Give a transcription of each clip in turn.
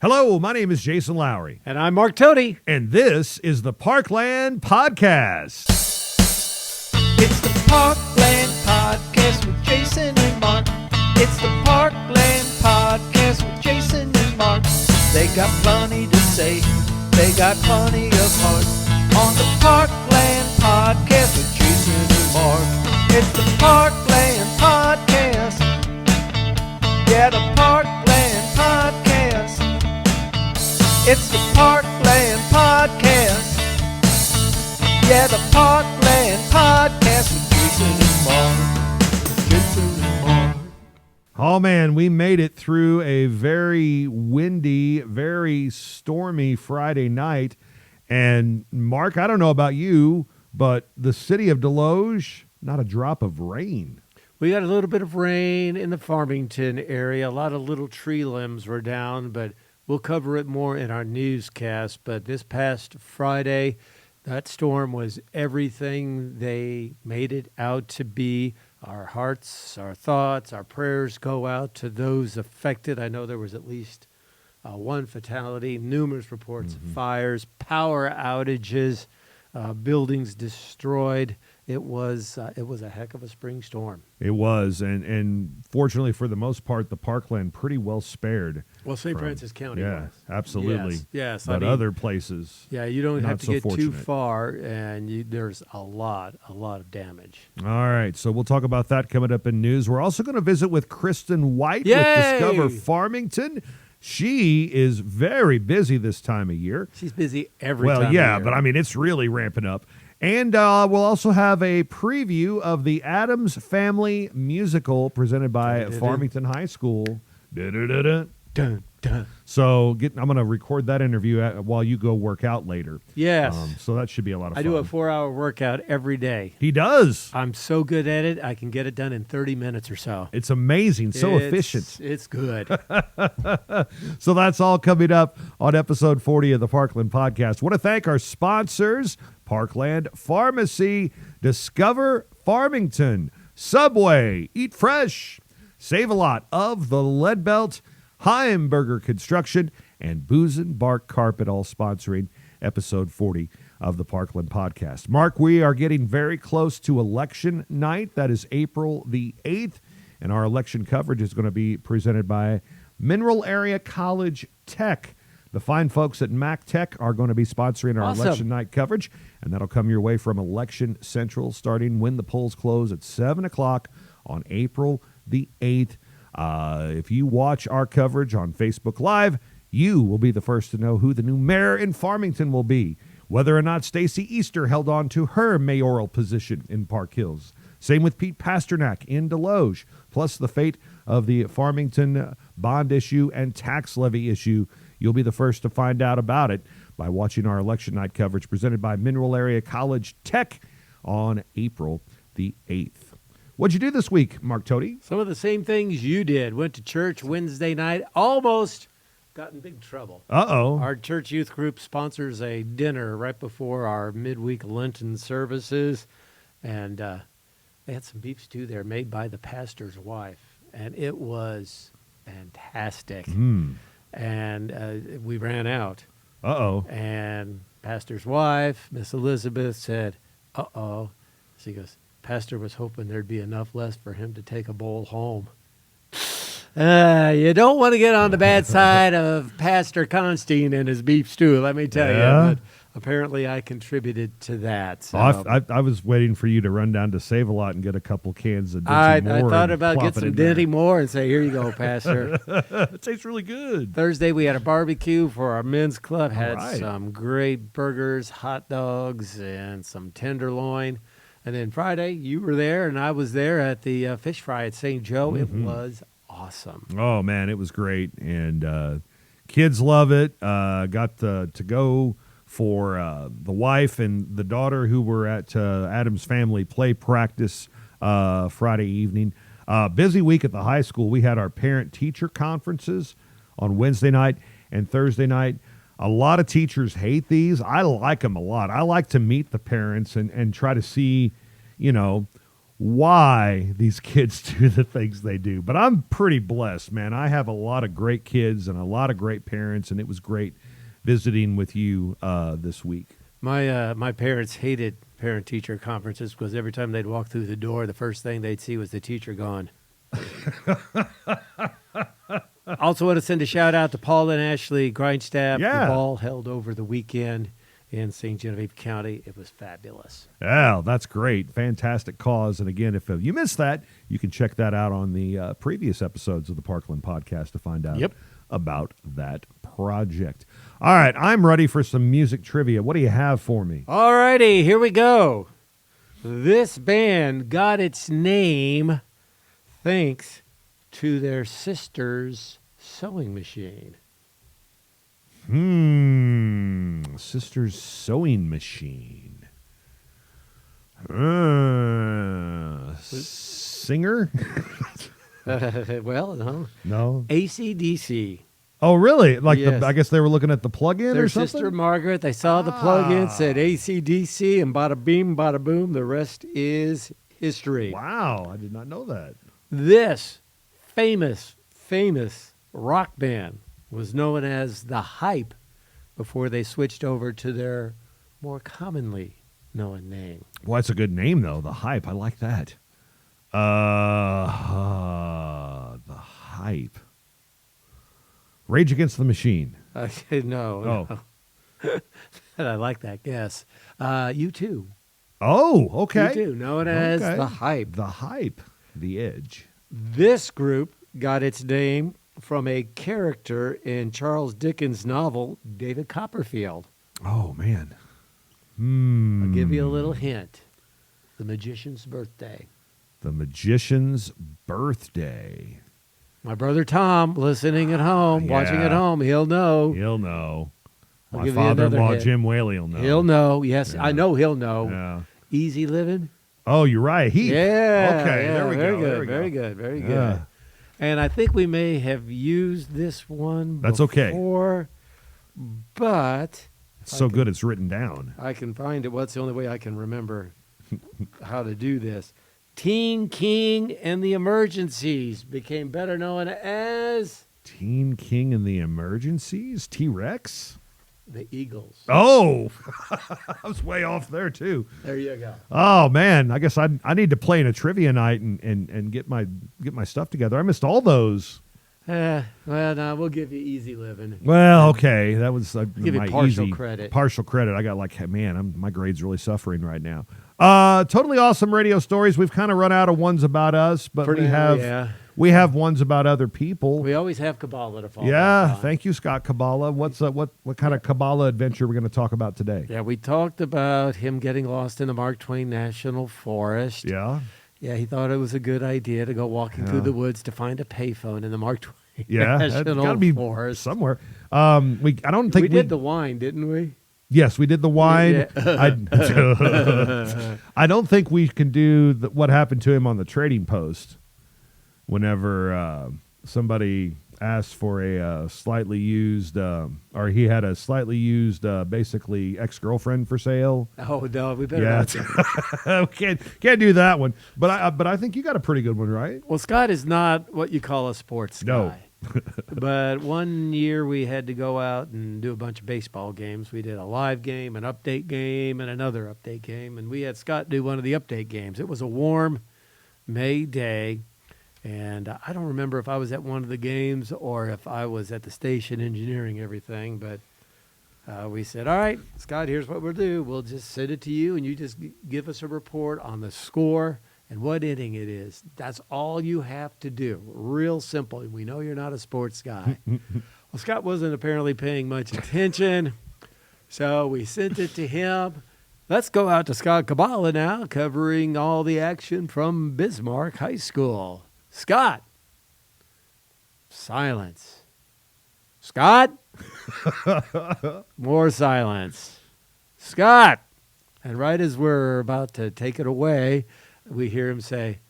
Hello, my name is Jason Lowry. And I'm Mark Tody. And this is the Parkland Podcast. It's the Parkland Podcast with Jason and Mark. It's the Parkland Podcast with Jason and Mark. They got plenty to say. They got plenty of heart. On the Parkland Podcast with Jason and Mark. It's the Parkland Podcast. Yeah, the Parkland Podcast. It's the Parkland Podcast. Yeah, the Parkland Podcast with Jason and Mark. Jason and Mark. Oh, man, we made it through a very windy, very stormy Friday night. And, Mark, I don't know about you, but the city of Deloge, not a drop of rain. We got a little bit of rain in the Farmington area. A lot of little tree limbs were down, but we'll cover it more in our newscast. But this past Friday, that storm was everything they made it out to be. Our hearts, our thoughts, our prayers go out to those affected. I know there was at least one fatality, numerous reports of fires, power outages, buildings destroyed. It was a heck of a spring storm. It was, and fortunately for the most part, the Parkland pretty well spared. Well, St. Francis County Yeah, was. absolutely. Yes. But other places, yeah, you don't not have to so get too fortunate. far, and there's a lot of damage. All right, so we'll talk about that coming up in news. We're also going to visit with Kristen White Yay! with Discover Farmington. She is very busy this time of year. She's busy every Well, time yeah, of year. but I mean, it's really ramping up. And we'll also have a preview of the Addams Family Musical presented by Dun-dun-dun. Farmington High School. Da-da-da-da. Dun, dun. So I'm going to record that interview while you go work out later. Yes. So that should be a lot of fun. I do a 4-hour workout every day. He does. I'm so good at it, I can get it done in 30 minutes or so. It's amazing. So efficient. It's good. So that's all coming up on episode 40 of the Parkland Podcast. Want to thank our sponsors, Parkland Pharmacy, Discover Farmington, Subway, Eat Fresh, Save a Lot of the Lead Belt, Heimberger Construction, and Booz & Bark Carpet, all sponsoring episode 40 of the Parkland Podcast. Mark, we are getting very close to election night. That is April the 8th, and our election coverage is going to be presented by Mineral Area College Tech. The fine folks at Mac Tech are going to be sponsoring our Awesome. election night coverage, and that'll come your way from Election Central starting when the polls close at 7 o'clock on April the 8th. If you watch our coverage on Facebook Live, you will be the first to know who the new mayor in Farmington will be, whether or not Stacey Easter held on to her mayoral position in Park Hills. Same with Pete Pasternak in Deloge, plus the fate of the Farmington bond issue and tax levy issue. You'll be the first to find out about it by watching our election night coverage presented by Mineral Area College Tech on April the 8th. What'd you do this week, Mark Tody? Some of the same things you did. Went to church Wednesday night. Almost got in big trouble. Uh-oh. Our church youth group sponsors a dinner right before our midweek Lenten services. And they had some beef stew there made by the pastor's wife. And it was fantastic. And we ran out. Uh-oh. And pastor's wife, Miss Elizabeth, said, uh-oh. She goes, Pastor was hoping there'd be enough left for him to take a bowl home. You don't want to get on the bad side of Pastor Constantine and his beef stew, let me tell Yeah. you. But apparently I contributed to that. So. I was waiting for you to run down to Save-A-Lot and get a couple cans of Dinty I Moore. thought and about plop get it some in there. Dinty Moore and say, here you go, Pastor. It tastes really good. Thursday we had a barbecue for our men's club. Had right. some great burgers, hot dogs, and some tenderloin. And then Friday you were there and I was there at the fish fry at St. Joe. It was awesome. Oh, man, it was great. And kids love it. Got to go for the wife and the daughter who were at Addams Family play practice Friday evening. Busy week at the high school. We had our parent-teacher conferences on Wednesday night and Thursday night. A lot of teachers hate these. I like them a lot. I like to meet the parents and try to see, why these kids do the things they do. But I'm pretty blessed, man. I have a lot of great kids and a lot of great parents, and it was great visiting with you this week. My parents hated parent-teacher conferences because every time they'd walk through the door, the first thing they'd see was the teacher gone. Also want to send a shout-out to Paul and Ashley Grindstaff. Yeah. The ball held over the weekend in St. Genevieve County. It was fabulous. Oh, that's great. Fantastic cause. And again, if you missed that, you can check that out on the previous episodes of the Parkland podcast to find out about that project. All right, I'm ready for some music trivia. What do you have for me? All righty, here we go. This band got its name thanks to their sister's sewing machine. Sister's sewing machine. Singer? Well, no. No. AC/DC. Oh, really? Like Yes. I guess they were looking at the plug-in Their or something? sister Margaret, they saw the plug-in, said AC/DC, and bada bing, bada boom. The rest is history. Wow, I did not know that. This famous rock band was known as The Hype before they switched over to their more commonly known name. Well, that's a good name, though. The Hype. I like that. The Hype. Rage Against the Machine. No. I like that guess. U2. Oh, okay. U2, known as Okay. The Hype. The Hype. The Edge. This group got its name from a character in Charles Dickens' novel, David Copperfield. Oh, man. I'll give you a little hint. The Magician's Birthday. The Magician's Birthday. My brother Tom, listening at home, watching Yeah. at home, he'll know. He'll know. I'll My give you another father-in-law, hint. Jim Whaley, will know. He'll know. Yes, Yeah. I know he'll know. Yeah. Easy Living. Oh, you're right. Heat. Yeah. Okay, yeah, there we very go. Good, there we very go. good. Very good. Yeah. And I think we may have used this one That's okay. before, but It's so good it's written down. I can find it. What's the only way I can remember how to do this? Teen King and the Emergencies became better known as Teen King and the Emergencies? T-Rex? the Eagles. Oh, I was way off there, too. There you go. Oh, man. I guess I need to play in a trivia night and get my stuff together. I missed all those. Well, no, we'll give you Easy Living. Well, okay. That was Give you my partial easy credit. Partial credit. I got like, man, my grade's really suffering right now. Totally awesome radio stories. We've kind of run out of ones about us, but we have ones about other people. We always have Kabbalah to follow. Yeah, thank you, Scott Kabbalah. What's what kind of Kabbalah adventure we're going to talk about today? Yeah, we talked about him getting lost in the Mark Twain National Forest. Yeah, Yeah, he thought it was a good idea to go walking through the woods to find a payphone in the Mark Twain yeah, that's National got to be Forest. somewhere. I don't think we did the wine, didn't we? Yes, we did the wine. Yeah. I don't think we can do what happened to him on the Trading Post. Whenever somebody asked for a slightly used, or he had a slightly used, basically ex-girlfriend for sale. Oh no, we better. Yeah, can't do that one. But I think you got a pretty good one, right? Well, Scott is not what you call a sports No. guy. But one year we had to go out and do a bunch of baseball games. We did a live game, an update game, and another update game. And we had Scott do one of the update games. It was a warm May day. And I don't remember if I was at one of the games or if I was at the station engineering everything. But we said, all right, Scott, here's what we'll do. We'll just send it to you, and you just give us a report on the score and what inning it is. That's all you have to do. Real simple. We know you're not a sports guy. Well, Scott wasn't apparently paying much attention, so we sent it to him. Let's go out to Scott Kabbalah now, covering all the action from Bismarck High School. Scott. Silence. Scott. More silence. Scott. And right as we're about to take it away, we hear him say,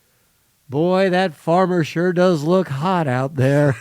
boy, that farmer sure does look hot out there.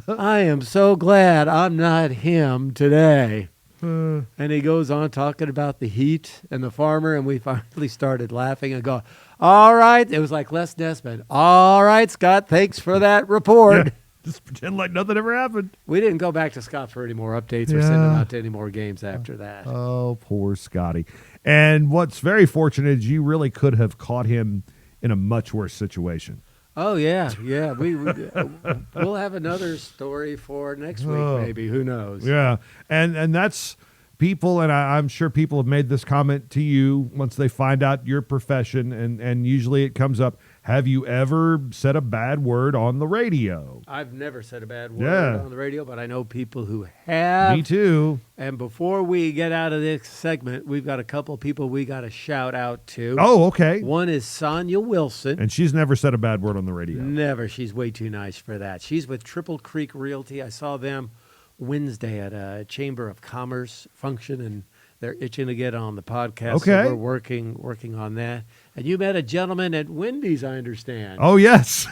I am so glad I'm not him today. And he goes on talking about the heat and the farmer, and we finally started laughing and go, All right. It was like Les Nessman. All right, Scott, thanks for that report. Yeah. Just pretend like nothing ever happened. We didn't go back to Scott for any more updates or send him out to any more games after that. Oh, poor Scotty. And what's very fortunate is you really could have caught him in a much worse situation. Oh, yeah. We'll have another story for next week, maybe. Who knows? Yeah. And that's people, and I'm sure people have made this comment to you once they find out your profession, and usually it comes up, have you ever said a bad word on the radio? I've never said a bad word on the radio, but I know people who have. Me too. And before we get out of this segment, we've got a couple of people we got to shout out to. Oh, okay. One is Sonia Wilson. And she's never said a bad word on the radio. Never. She's way too nice for that. She's with Triple Creek Realty. I saw them Wednesday at a Chamber of Commerce function, and they're itching to get on the podcast. Okay. So we're working on that. And you met a gentleman at Wendy's, I understand. Oh, yes.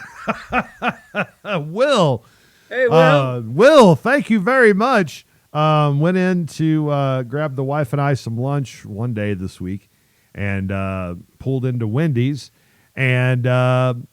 Will. Hey, Will. Will, thank you very much. Went in to grab the wife and I some lunch one day this week and pulled into Wendy's. And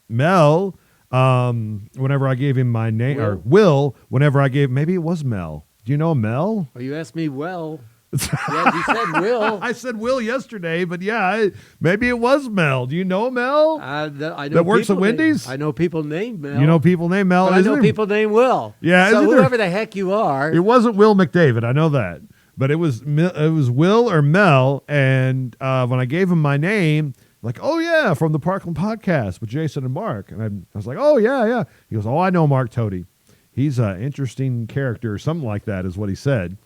Mel, whenever I gave him my name, or Will, whenever I gave, maybe it was Mel. Do you know Mel? Well, you asked me, yeah, you said Will. I said Will yesterday, but yeah, maybe it was Mel. Do you know Mel? I know that works at Wendy's? I know people named Mel. You know people named Mel? But I know people named Will. Yeah. So whoever the heck you are. It wasn't Will McDavid, I know that. But it was Will or Mel, and when I gave him my name, like, oh, yeah, from the Parkland podcast with Jason and Mark. And I was like, oh, yeah. He goes, oh, I know Mark Toady. He's an interesting character, or something like that is what he said.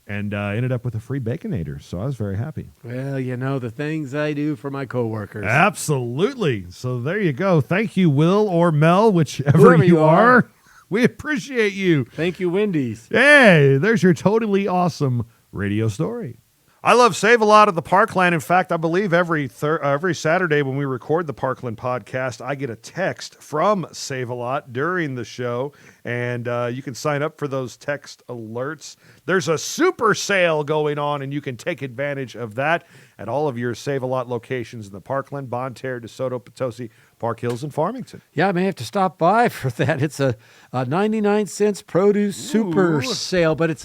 And ended up with a free Baconator, so I was very happy. Well, you know, the things I do for my coworkers. Absolutely. So there you go. Thank you, Will or Mel, whichever you are. We appreciate you. Thank you, Wendy's. Hey, there's your totally awesome radio story. I love Save-A-Lot at the Parkland. In fact, I believe every Saturday when we record the Parkland podcast, I get a text from Save-A-Lot during the show, and you can sign up for those text alerts. There's a super sale going on, and you can take advantage of that at all of your Save-A-Lot locations in the Parkland, Bonne Terre, DeSoto, Potosi, Park Hills, and Farmington. Yeah, I may have to stop by for that. It's a 99-cent produce super sale, but it's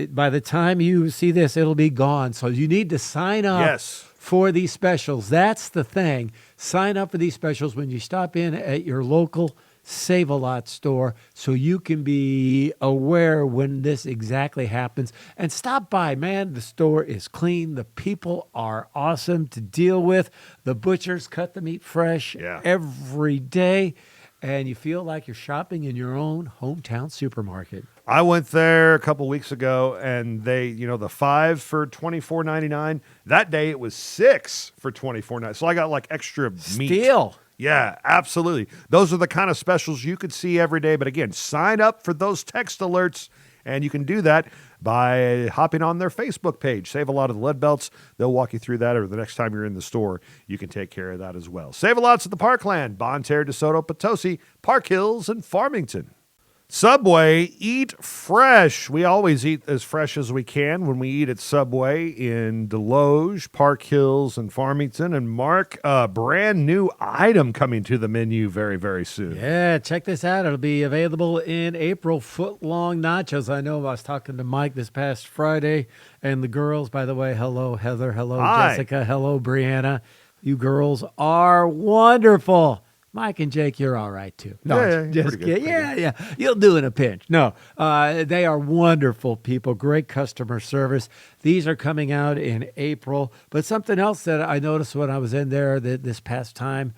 by the time you see this, it'll be gone. So you need to sign up for these specials. That's the thing. Sign up for these specials when you stop in at your local Save-A-Lot store so you can be aware when this exactly happens. And stop by, man. The store is clean. The people are awesome to deal with. The butchers cut the meat fresh every day. And you feel like you're shopping in your own hometown supermarket. I went there a couple weeks ago, and they, the 5 for $24.99. That day it was 6 for $24.99. So I got like extra meat. Steal. Yeah, absolutely. Those are the kind of specials you could see every day. But again, sign up for those text alerts, and you can do that by hopping on their Facebook page. Save a Lot of the Lead Belts. They'll walk you through that, or the next time you're in the store, you can take care of that as well. Save a Lots at the Parkland, Bonne Terre, DeSoto, Potosi, Park Hills, and Farmington. Subway, eat fresh. We always eat as fresh as we can when we eat at Subway in Deloge, Park Hills, and Farmington. And Mark, a brand new item coming to the menu very, very soon. Yeah, check this out. It'll be available in April. Foot-long nachos. I know I was talking to Mike this past Friday, and the girls, by the way, hello, Heather, hello, Hi. Jessica, hello, Brianna. You girls are wonderful. Mike and Jake, you're all right, too. No, just kidding. Yeah. You'll do in a pinch. No, they are wonderful people, great customer service. These are coming out in April. But something else that I noticed when I was in there this past time,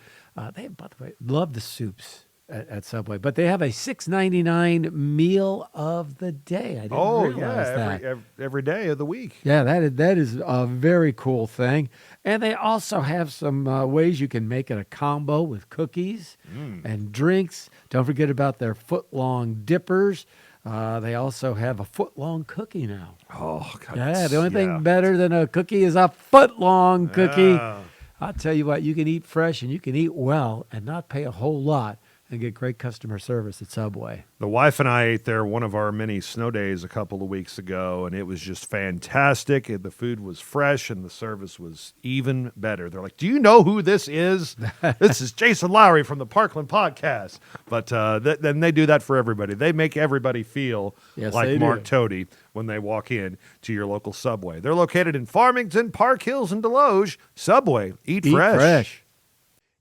they, by the way, love the soups at Subway. But they have a $6.99 meal of the day. I didn't realize that. Every day of the week. Yeah, that is a very cool thing. And they also have some ways you can make it a combo with cookies and drinks. Don't forget about their foot-long dippers. They also have a foot-long cookie now. Oh, God. Yeah, the only thing better than a cookie is a foot-long cookie. I'll tell you what, you can eat fresh and you can eat well and not pay a whole lot and get great customer service at Subway. The wife and I ate there one of our many snow days a couple of weeks ago, and it was just fantastic. The food was fresh, and the service was even better. They're like, "Do you know who this is? This is Jason Lowry from the Parkland podcast." But then they do that for everybody. They make everybody feel like Mark Toady when they walk in to your local Subway. They're located in Farmington, Park Hills, and Deloge. Subway, eat fresh.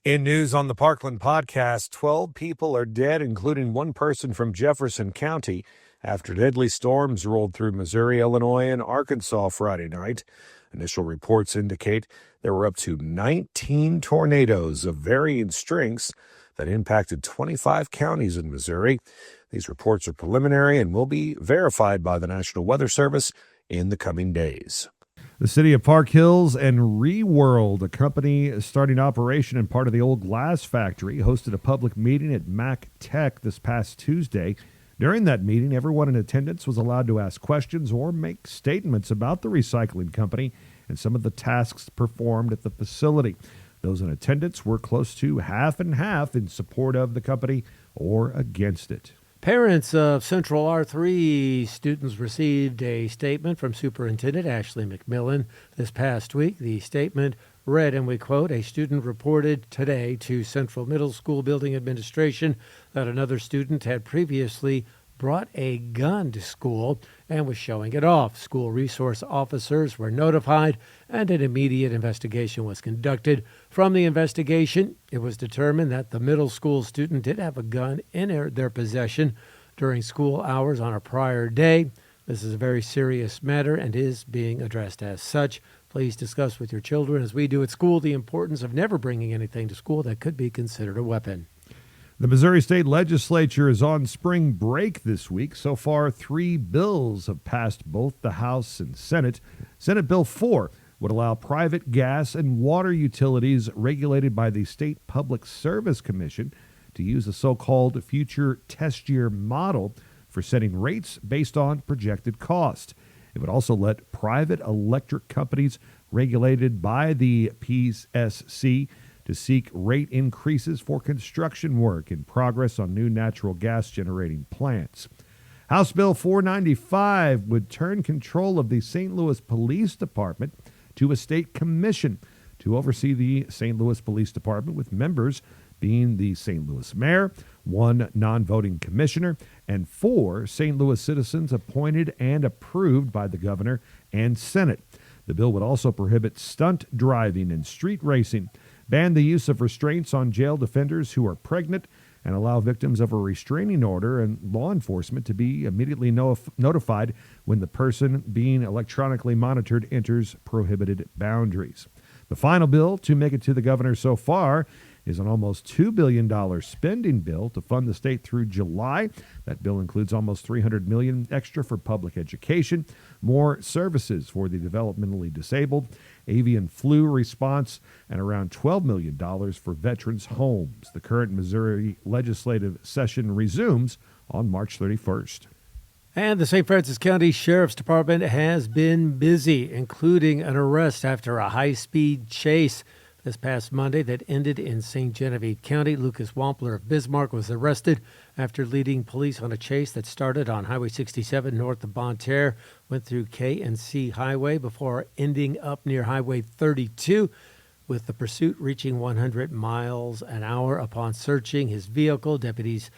In news on the Parkland podcast, 12 people are dead, including one person from Jefferson County, after deadly storms rolled through Missouri, Illinois, and Arkansas Friday night. Initial reports indicate there were up to 19 tornadoes of varying strengths that impacted 25 counties in Missouri. These reports are preliminary and will be verified by the National Weather Service in the coming days. The city of Park Hills and ReWorld, a company starting operation in part of the old glass factory, hosted a public meeting at Mac Tech this past Tuesday. During that meeting, everyone in attendance was allowed to ask questions or make statements about the recycling company and some of the tasks performed at the facility. Those in attendance were close to half and half in support of the company or against it. Parents of Central R3 students received a statement from Superintendent Ashley McMillan this past week. The statement read, and we quote, "A student reported today to Central Middle School Building Administration that another student had previously brought a gun to school and was showing it off. School resource officers were notified and an immediate investigation was conducted. From the investigation, it was determined that the middle school student did have a gun in their possession during school hours on a prior day. This is a very serious matter and is being addressed as such. Please discuss with your children, as we do at school, the importance of never bringing anything to school that could be considered a weapon." The Missouri State Legislature is on spring break this week. So far, 3 bills have passed both the House and Senate. Senate Bill 4 would allow private gas and water utilities regulated by the State Public Service Commission to use the so-called future test year model for setting rates based on projected cost. It would also let private electric companies regulated by the PSC to seek rate increases for construction work in progress on new natural gas generating plants. House Bill 495 would turn control of the St. Louis Police Department to a state commission to oversee the St. Louis Police Department, with members being the St. Louis mayor, 1 non-voting commissioner, and 4 St. Louis citizens appointed and approved by the governor and Senate. The bill would also prohibit stunt driving and street racing, ban the use of restraints on jailed offenders who are pregnant, and allow victims of a restraining order and law enforcement to be immediately notified when the person being electronically monitored enters prohibited boundaries. The final bill to make it to the governor so far is an almost $2 billion spending bill to fund the state through July. That bill includes almost $300 million extra for public education, more services for the developmentally disabled, avian flu response, and around $12 million for veterans' homes. The current Missouri legislative session resumes on March 31st. And the St. Francis County Sheriff's Department has been busy, including an arrest after a high-speed chase this past Monday that ended in St. Genevieve County. Lucas Wampler of Bismarck was arrested after leading police on a chase that started on Highway 67 north of Bonne Terre, went through K&C Highway before ending up near Highway 32, with the pursuit reaching 100 miles an hour. Upon searching his vehicle, deputies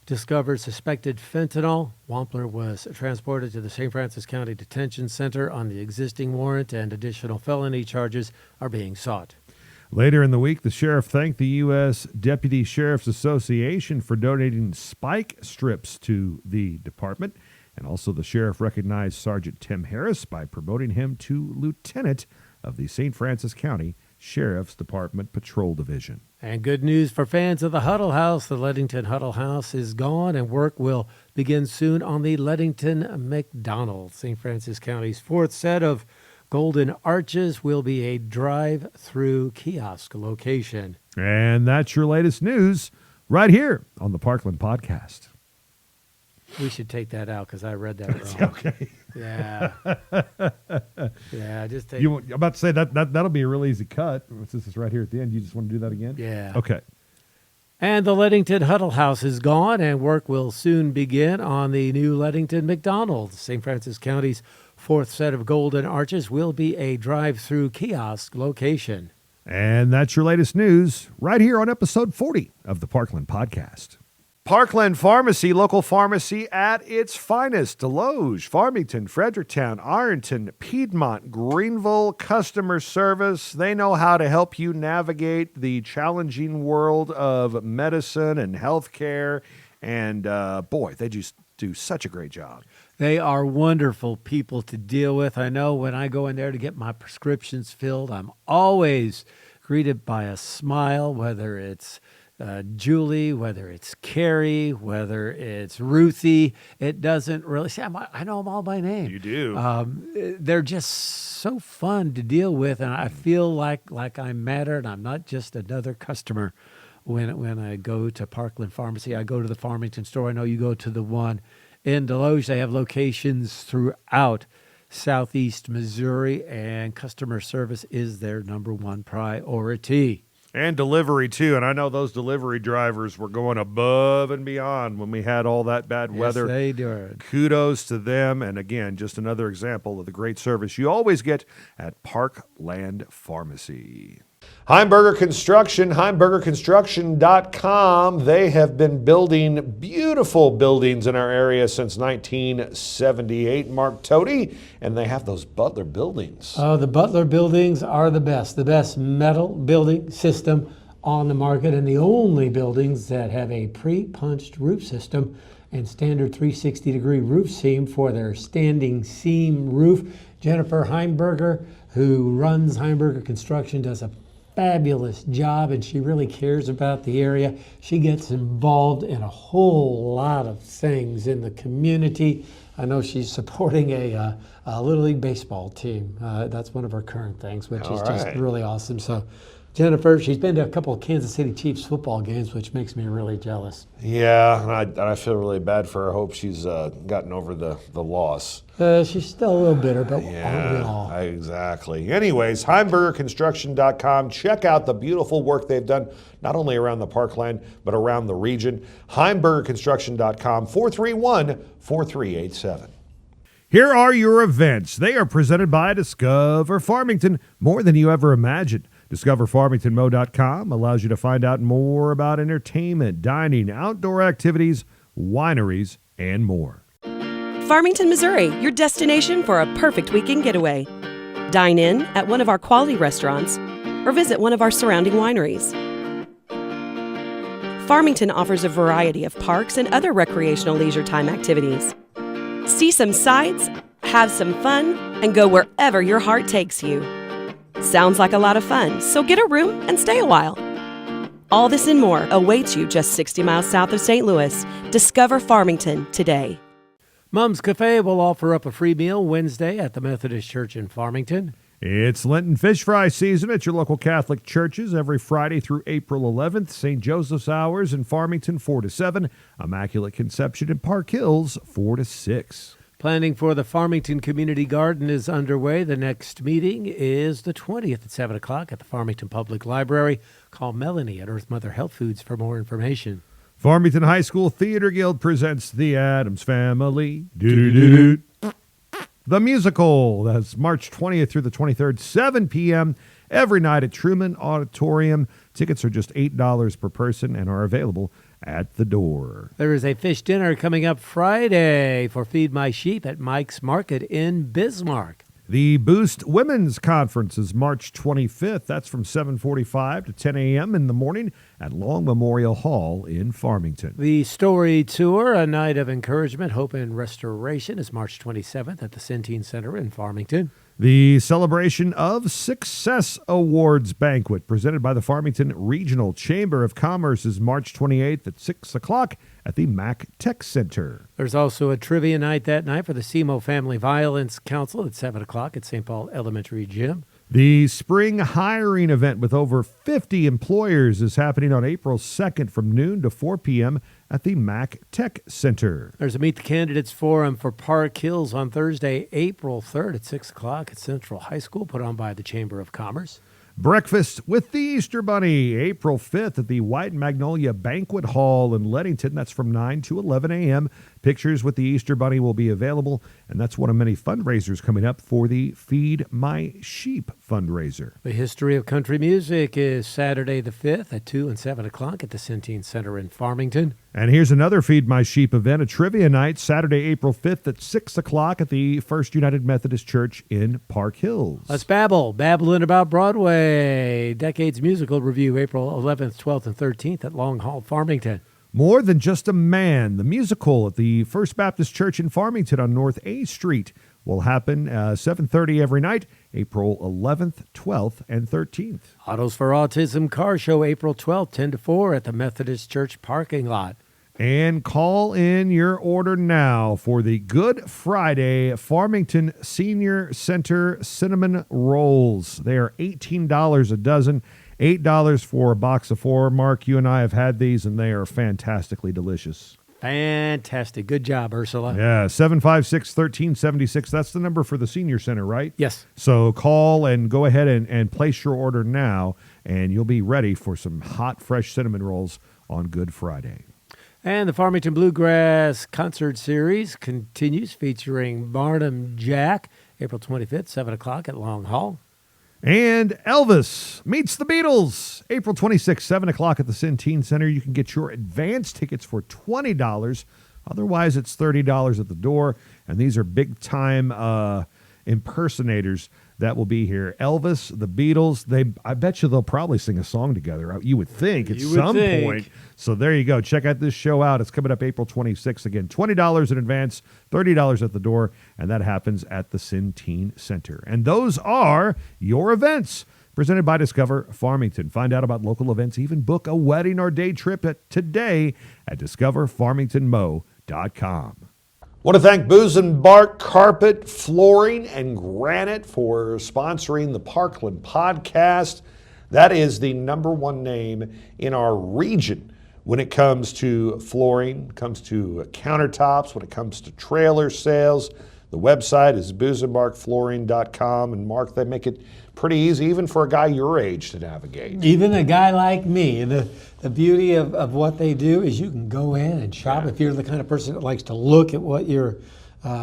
discovered suspected fentanyl. Wampler was transported to the St. Francis County Detention Center on the existing warrant, and additional felony charges are being sought. Later in the week, the sheriff thanked the U.S. Deputy Sheriff's Association for donating spike strips to the department. And also the sheriff recognized Sergeant Tim Harris by promoting him to lieutenant of the St. Francis County Sheriff's Department Patrol Division. And good news for fans of the Huddle House. The Leadington Huddle House is gone, and work will begin soon on the Leadington McDonald. St. Francis County's 4th set of Golden Arches will be a drive-through kiosk location. And that's your latest news right here on the Parkland Podcast. We should take that out because I read that wrong. Okay. Yeah. Yeah, just take I'm about to say that'll be a real easy cut since it's right here at the end. You just want to do that again? Yeah. Okay. And the Leadington Huddle House is gone, and work will soon begin on the new Leadington McDonald's. St. Francis County's fourth set of golden arches will be a drive-through kiosk location. And that's your latest news right here on episode 40 of the Parkland Podcast. Parkland Pharmacy, local pharmacy at its finest. Deloge, Farmington, Fredericktown, Ironton, Piedmont, Greenville, customer service. They know how to help you navigate the challenging world of medicine and healthcare. And boy, they just do such a great job. They are wonderful people to deal with. I know when I go in there to get my prescriptions filled, I'm always greeted by a smile, whether it's Julie, whether it's Carrie, whether it's Ruthie. It doesn't really say, I know them all by name. You do. They're just so fun to deal with, and I feel like I'm mattered. I'm not just another customer when I go to Parkland Pharmacy. I go to the Farmington store. I know you go to the one in Deloge. They have locations throughout Southeast Missouri, and customer service is their number one priority. And delivery, too. And I know those delivery drivers were going above and beyond when we had all that bad weather. Yes, they did. Kudos to them. And again, just another example of the great service you always get at Parkland Pharmacy. Heimberger Construction, HeimbergerConstruction.com. They have been building beautiful buildings in our area since 1978, Mark Tody, and they have those Butler buildings. Oh, the Butler buildings are the best metal building system on the market, and the only buildings that have a pre-punched roof system and standard 360-degree roof seam for their standing seam roof. Jennifer Heimberger, who runs Heimberger Construction, does a fabulous job, and she really cares about the area. She gets involved in a whole lot of things in the community. I know she's supporting a Little League baseball team. That's one of her current things, which is just really awesome. So Jennifer, she's been to a couple of Kansas City Chiefs football games, which makes me really jealous. Yeah, and I feel really bad for her. I hope she's gotten over the loss. She's still a little bitter, but yeah, exactly. Anyways, HeimbergerConstruction.com. Check out the beautiful work they've done, not only around the Parkland, but around the region. HeimbergerConstruction.com, 431-4387. Here are your events. They are presented by Discover Farmington, more than you ever imagined. DiscoverFarmingtonMo.com allows you to find out more about entertainment, dining, outdoor activities, wineries, and more. Farmington, Missouri, your destination for a perfect weekend getaway. Dine in at one of our quality restaurants or visit one of our surrounding wineries. Farmington offers a variety of parks and other recreational leisure time activities. See some sights, have some fun, and go wherever your heart takes you. Sounds like a lot of fun, so get a room and stay a while. All this and more awaits you just 60 miles south of St. Louis. Discover Farmington today. Mom's Cafe will offer up a free meal Wednesday at the Methodist Church in Farmington. It's Lenten fish fry season at your local Catholic churches every Friday through April 11th. St. Joseph's Hours in Farmington, 4 to 7. Immaculate Conception in Park Hills, 4 to 6. Planning for the Farmington Community Garden is underway. The next meeting is the 20th at 7 o'clock at the Farmington Public Library. Call Melanie at Earth Mother Health Foods for more information. Farmington High School Theater Guild presents The Addams Family. The musical. That's March 20th through the 23rd, 7 p.m. every night at Truman Auditorium. Tickets are just $8 per person and are available at the door. There is a fish dinner coming up Friday for Feed My Sheep at Mike's Market in Bismarck. The Boost Women's Conference is March 25th. That's from 7:45 to 10 a.m. in the morning at Long Memorial Hall in Farmington. The Story Tour, a night of encouragement, hope, and restoration, is March 27th at the Centene Center in Farmington. The Celebration of Success Awards Banquet, presented by the Farmington Regional Chamber of Commerce, is March 28th at 6 o'clock at the Mack Tech Center. There's also a trivia night that night for the SEMO Family Violence Council at 7 o'clock at St. Paul Elementary Gym. The spring hiring event with over 50 employers is happening on April 2nd from noon to 4 p.m. at the Mack Tech Center. There's a Meet the Candidates Forum for Park Hills on Thursday, April 3rd at 6 o'clock at Central High School, put on by the Chamber of Commerce. Breakfast with the Easter Bunny, April 5th at the White Magnolia Banquet Hall in Leadington. That's from 9 to 11 a.m. Pictures with the Easter Bunny will be available, and that's one of many fundraisers coming up for the Feed My Sheep fundraiser. The History of Country Music is Saturday the 5th at 2 and 7 o'clock at the Centene Center in Farmington. And here's another Feed My Sheep event, a trivia night, Saturday, April 5th at 6 o'clock at the First United Methodist Church in Park Hills. Let's babbling about Broadway. Decades Musical Review, April 11th, 12th, and 13th at Long Hall, Farmington. More Than Just a Man, the musical at the First Baptist Church in Farmington on North A Street will happen 7:30 every night, April 11th, 12th, and 13th. Autos for Autism Car Show, April 12th, 10 to 4 at the Methodist Church parking lot. And call in your order now for the Good Friday Farmington Senior Center Cinnamon Rolls. They are $18 a dozen, $8 for a box of 4. Mark, you and I have had these, and they are fantastically delicious. Fantastic. Good job, Ursula. Yeah, 756-1376. That's the number for the Senior Center, right? Yes. So call and go ahead and place your order now, and you'll be ready for some hot, fresh cinnamon rolls on Good Friday. And the Farmington Bluegrass Concert Series continues featuring Barnum Jack, April 25th, 7 o'clock at Long Hall. And Elvis Meets the Beatles, April 26th, 7 o'clock at the Centene Center. You can get your advance tickets for $20. Otherwise, it's $30 at the door. And these are big-time impersonators that will be here. Elvis, the Beatles, I bet you they'll probably sing a song together. You would think at some point. So there you go. Check out this show out. It's coming up April 26th. Again, $20 in advance, $30 at the door, and that happens at the Centene Center. And those are your events presented by Discover Farmington. Find out about local events, even book a wedding or day trip today at discoverfarmingtonmo.com. Want to thank Booz & Bark Carpet, Flooring, and Granite for sponsoring the Parkland podcast. That is the #1 name in our region when it comes to flooring, comes to countertops, when it comes to trailer sales. The website is boozandbarkflooring.com. And Mark, they make it pretty easy, even for a guy your age, to navigate. Even a guy like me. The beauty of what they do is you can go in and shop. If you're the kind of person that likes to look at what you're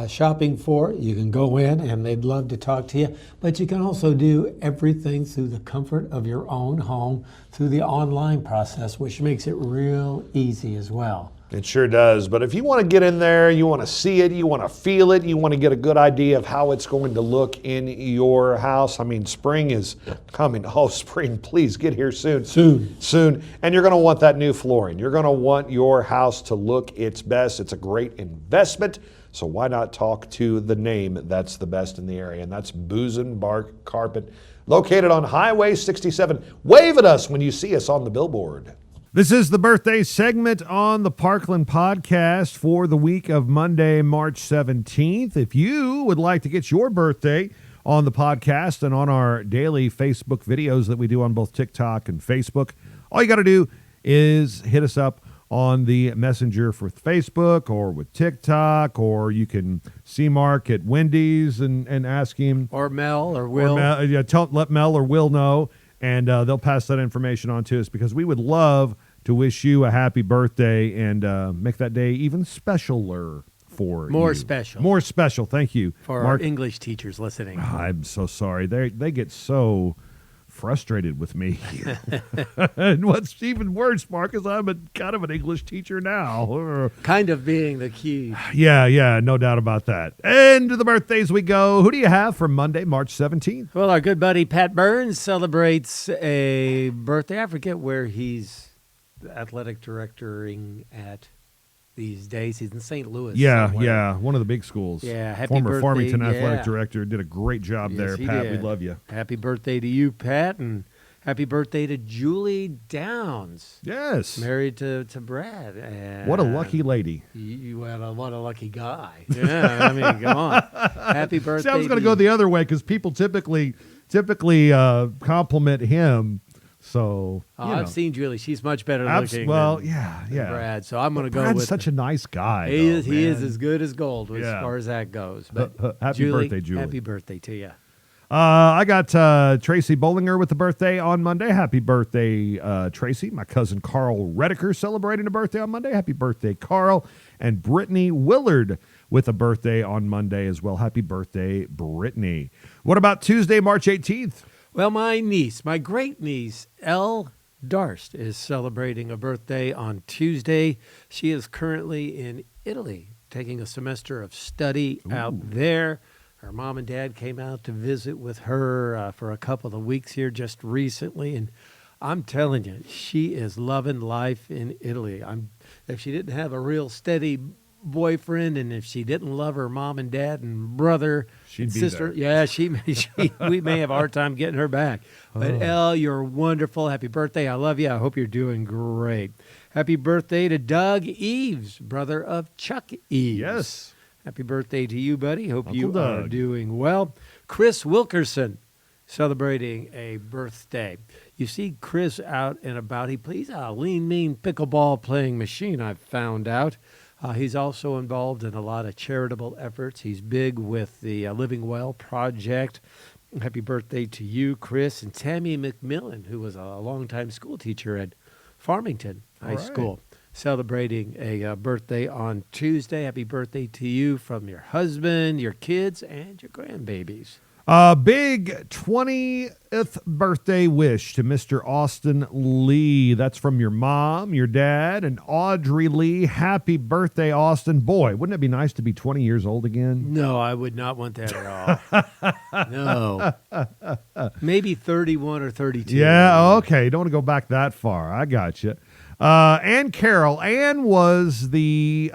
shopping for, you can go in and they'd love to talk to you. But you can also do everything through the comfort of your own home through the online process, which makes it real easy as well. It sure does. But if you want to get in there, you want to see it, you want to feel it, you want to get a good idea of how it's going to look in your house. I mean, spring is coming. Oh, spring, please get here soon. Soon. And you're going to want that new flooring. You're going to want your house to look its best. It's a great investment. So why not talk to the name that's the best in the area? And that's Booz & Bark Carpet, located on Highway 67. Wave at us when you see us on the billboard. This is the birthday segment on the Parkland podcast for the week of Monday, March 17th. If you would like to get your birthday on the podcast and on our daily Facebook videos that we do on both TikTok and Facebook, all you got to do is hit us up on the messenger for Facebook or with TikTok, or you can see Mark at Wendy's and ask him. Or Mel or Will. Let Mel or Will know. And they'll pass that information on to us, because we would love to wish you a happy birthday and make that day even specialer for you. More special. More special. Thank you. For Mark, our English teachers listening. I'm so sorry. They get so frustrated with me. And what's even worse, Mark, is I'm kind of an English teacher now. Kind of being the key. Yeah, no doubt about that. And to the birthdays we go. Who do you have for Monday, March 17th? Well, our good buddy Pat Burns celebrates a birthday. I forget where he's athletic directoring at these days. He's in St. Louis. Yeah, one of the big schools. Yeah, happy Former birthday. Farmington athletic director, did a great job there. Pat, did. we love you. Happy birthday to you, Pat, and happy birthday to Julie Downs. Yes. Married to Brad. And what a lucky lady. What a lucky guy. Yeah, I mean, come on. Happy birthday. See, I was going to go the other way, because people typically compliment him. So I've seen Julie. She's much better looking. Than Brad. So I'm going to go Brad's with such a nice guy. He is as good as gold as far as that goes. But happy birthday, Julie. Happy birthday to you. I got Tracy Bollinger with a birthday on Monday. Happy birthday, Tracy. My cousin Carl Rediker celebrating a birthday on Monday. Happy birthday, Carl. And Brittany Willard with a birthday on Monday as well. Happy birthday, Brittany. What about Tuesday, March 18th? Well, my niece, my great niece, Elle Darst, is celebrating a birthday on Tuesday. She is currently in Italy, taking a semester of study out there. Her mom and dad came out to visit with her for a couple of weeks here just recently, and I'm telling you, she is loving life in Italy. If she didn't have a real steady boyfriend, and if she didn't love her mom and dad and brother and sister, we may have a hard time getting her back. But Elle, you're wonderful. Happy birthday. I love you. I hope you're doing great. Happy birthday to Doug Eves, brother of Chuck Eves. Yes. Happy birthday to you, buddy. Hope Uncle you are Doug. doing well. Chris Wilkerson celebrating a birthday. You see Chris out and about. He's a lean, mean pickleball playing machine, I've found out. He's also involved in a lot of charitable efforts. He's big with the Living Well Project. Happy birthday to you, Chris. And Tammy McMillan, who was a longtime school teacher at Farmington High School, celebrating a birthday on Tuesday. Happy birthday to you from your husband, your kids, and your grandbabies. Big 20th birthday wish to Mr. Austin Lee. That's from your mom, your dad, and Audrey Lee. Happy birthday, Austin. Boy, wouldn't it be nice to be 20 years old again? No, I would not want that at all. No. Maybe 31 or 32. Yeah, okay. Don't want to go back that far. I got you. Ann Carroll. Ann was the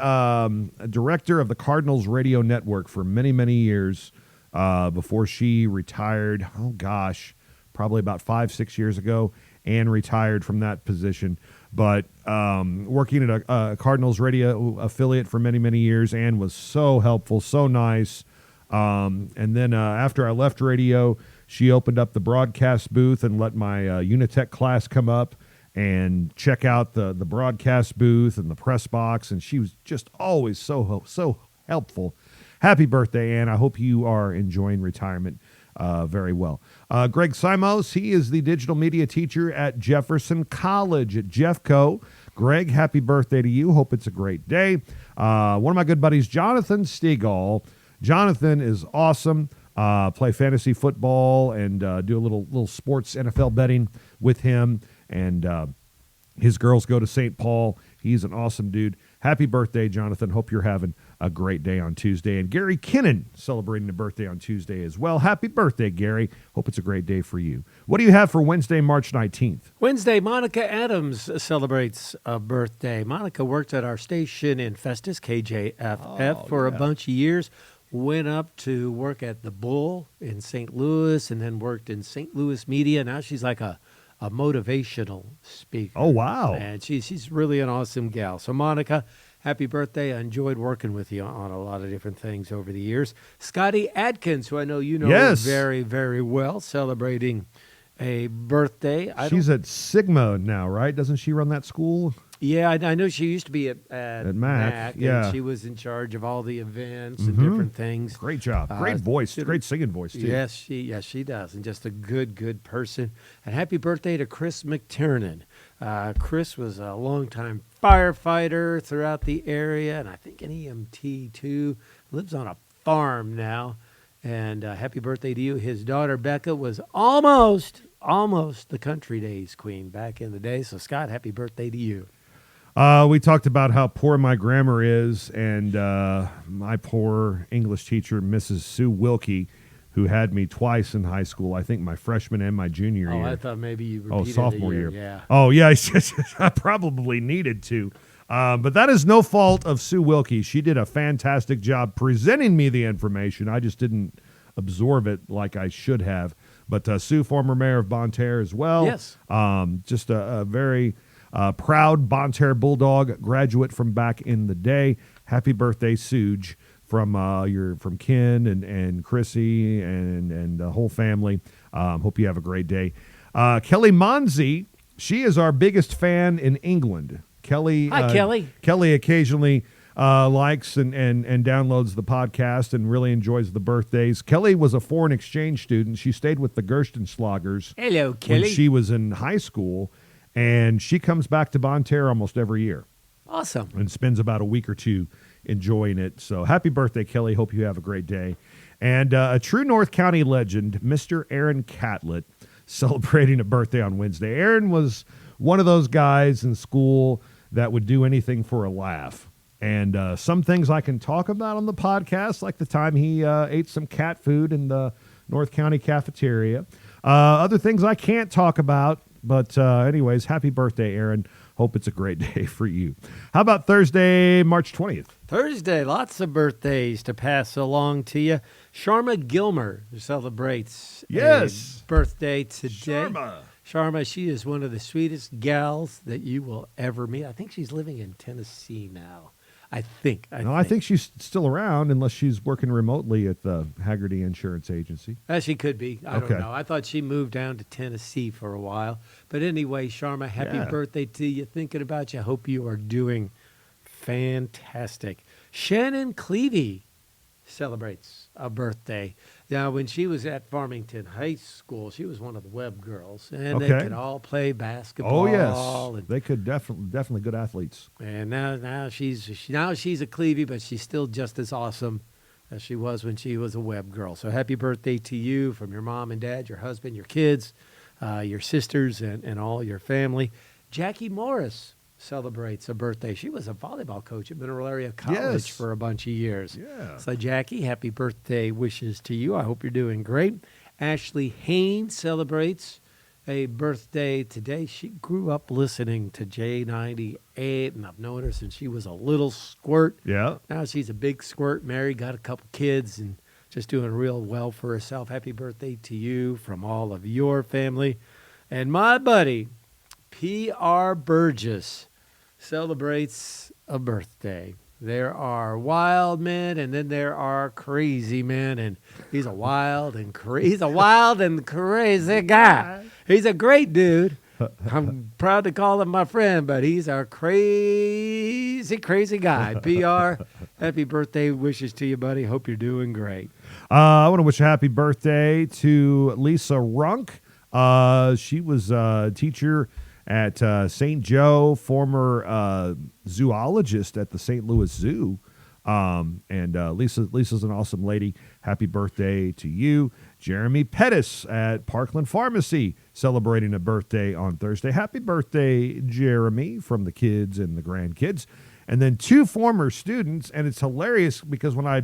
director of the Cardinals radio network for many, many years. Before she retired, probably about 5-6 years ago, Ann retired from that position. But working at a Cardinals radio affiliate for many, many years, Ann was so helpful, so nice. And then after I left radio, she opened up the broadcast booth and let my Unitech class come up and check out the broadcast booth and the press box. And she was just always so helpful. Happy birthday, Ann. I hope you are enjoying retirement very well. Greg Simos, he is the digital media teacher at Jefferson College at Jeffco. Greg, happy birthday to you. Hope it's a great day. One of my good buddies, Jonathan Stegall. Jonathan is awesome. Play fantasy football and do a little sports NFL betting with him. And his girls go to St. Paul. He's an awesome dude. Happy birthday, Jonathan. Hope you're having a great day on Tuesday. And Gary Kinnan celebrating a birthday on Tuesday as well. Happy birthday, Gary. Hope it's a great day for you. What do you have for Wednesday, March 19th? Wednesday, Monica Addams celebrates a birthday. Monica worked at our station in Festus, KJFF, for a bunch of years. Went up to work at the Bull in St. Louis and then worked in St. Louis media. Now she's like a motivational speaker. Oh, wow. And she's really an awesome gal. So, Monica, happy birthday. I enjoyed working with you on a lot of different things over the years. Scotty Adkins, who I know you know very, very well, celebrating a birthday. She's at Sigma now, right? Doesn't she run that school? Yeah, I know she used to be at Mac. Yeah. And she was in charge of all the events and different things. Great job. Great voice. Great singing voice, too. Yes, she does. And just a good person. And happy birthday to Chris McTiernan. Chris was a longtime firefighter throughout the area, and I think an EMT, too. Lives on a farm now. And happy birthday to you. His daughter, Becca, was almost the Country Days queen back in the day. So, Scott, happy birthday to you. We talked about how poor my grammar is, and my poor English teacher, Mrs. Sue Wilkie, who had me twice in high school, I think my freshman and my junior year. Oh, I thought maybe you repeated sophomore the year. year. Yeah. Oh, yeah, I probably needed to. But that is no fault of Sue Wilkie. She did a fantastic job presenting me the information. I just didn't absorb it like I should have. But Sue, former mayor of Bonne Terre as well. Yes. Just a very proud Bonne Terre Bulldog graduate from back in the day. Happy birthday, Suge, from Ken and Chrissy and the whole family. Hope you have a great day. Kelly Monzi, she is our biggest fan in England. Kelly. Hi, Kelly. Kelly occasionally likes and downloads the podcast and really enjoys the birthdays. Kelly was a foreign exchange student. She stayed with the Gerstensloggers Hello, Kelly. when she was in high school, and she comes back to Bonne Terre almost every year. Awesome. And spends about a week or two enjoying it. So happy birthday, Kelly. Hope you have a great day. And a true North County legend, Mr. Aaron Catlett, celebrating a birthday on Wednesday. Aaron was one of those guys in school that would do anything for a laugh. And some things I can talk about on the podcast, like the time he ate some cat food in the North County cafeteria. Other things I can't talk about. But anyways, happy birthday, Aaron. Hope it's a great day for you. How about Thursday, March 20th? Thursday, lots of birthdays to pass along to you. Sharma Gilmer celebrates a birthday today. Sharma, she is one of the sweetest gals that you will ever meet. I think she's living in Tennessee now. I think she's still around unless she's working remotely at the Haggerty Insurance Agency. She could be. I don't know. I thought she moved down to Tennessee for a while. But anyway, Sharma, happy birthday to you. Thinking about you. Hope you are doing fantastic. Shannon Clevey celebrates a birthday. Now, when she was at Farmington High School, she was one of the Webb girls, and they could all play basketball. Oh yes, they could definitely good athletes. And now she's a Clevey, but she's still just as awesome as she was when she was a Webb girl. So happy birthday to you from your mom and dad, your husband, your kids, your sisters, and all your family. Jackie Morris celebrates a birthday. She was a volleyball coach at Mineral Area College for a bunch of years. Yeah. So, Jackie, happy birthday wishes to you. I hope you're doing great. Ashley Haynes celebrates a birthday today. She grew up listening to J98, and I've known her since she was a little squirt. Yeah. Now she's a big squirt, married, got a couple kids, and just doing real well for herself. Happy birthday to you from all of your family. And my buddy, P.R. Burgess, celebrates a birthday. There are wild men, and then there are crazy men, and he's a wild and crazy guy. He's a great dude. I'm proud to call him my friend, but he's a crazy guy. PR, happy birthday wishes to you, buddy. Hope you're doing great. I want to wish a happy birthday to Lisa Runk. She was a teacher at St. Joe, former zoologist at the St. Louis Zoo. Lisa's an awesome lady. Happy birthday to you. Jeremy Pettis at Parkland Pharmacy celebrating a birthday on Thursday. Happy birthday, Jeremy, from the kids and the grandkids. And then two former students, and it's hilarious because when I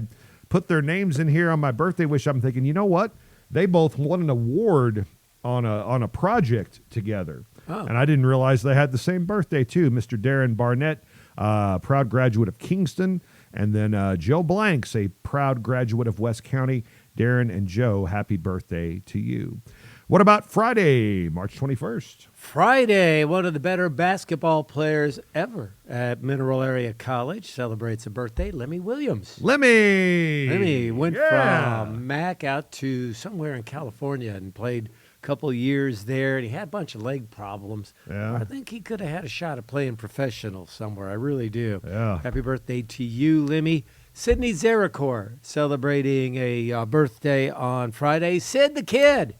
put their names in here on my birthday wish, I'm thinking, you know what? They both won an award on a project together. Oh. And I didn't realize they had the same birthday, too. Mr. Darren Barnett, proud graduate of Kingston, and then Joe Blanks, a proud graduate of West County. Darren and Joe, happy birthday to you. What about Friday, March 21st? Friday, one of the better basketball players ever at Mineral Area College celebrates a birthday, Lemmy Williams. Lemmy went from Mac out to somewhere in California and played couple years there, and he had a bunch of leg problems. Yeah. I think he could have had a shot at playing professional somewhere. I really do. Yeah. Happy birthday to you, Lemmy. Sydney Zeracor celebrating a birthday on Friday. Sid the Kid,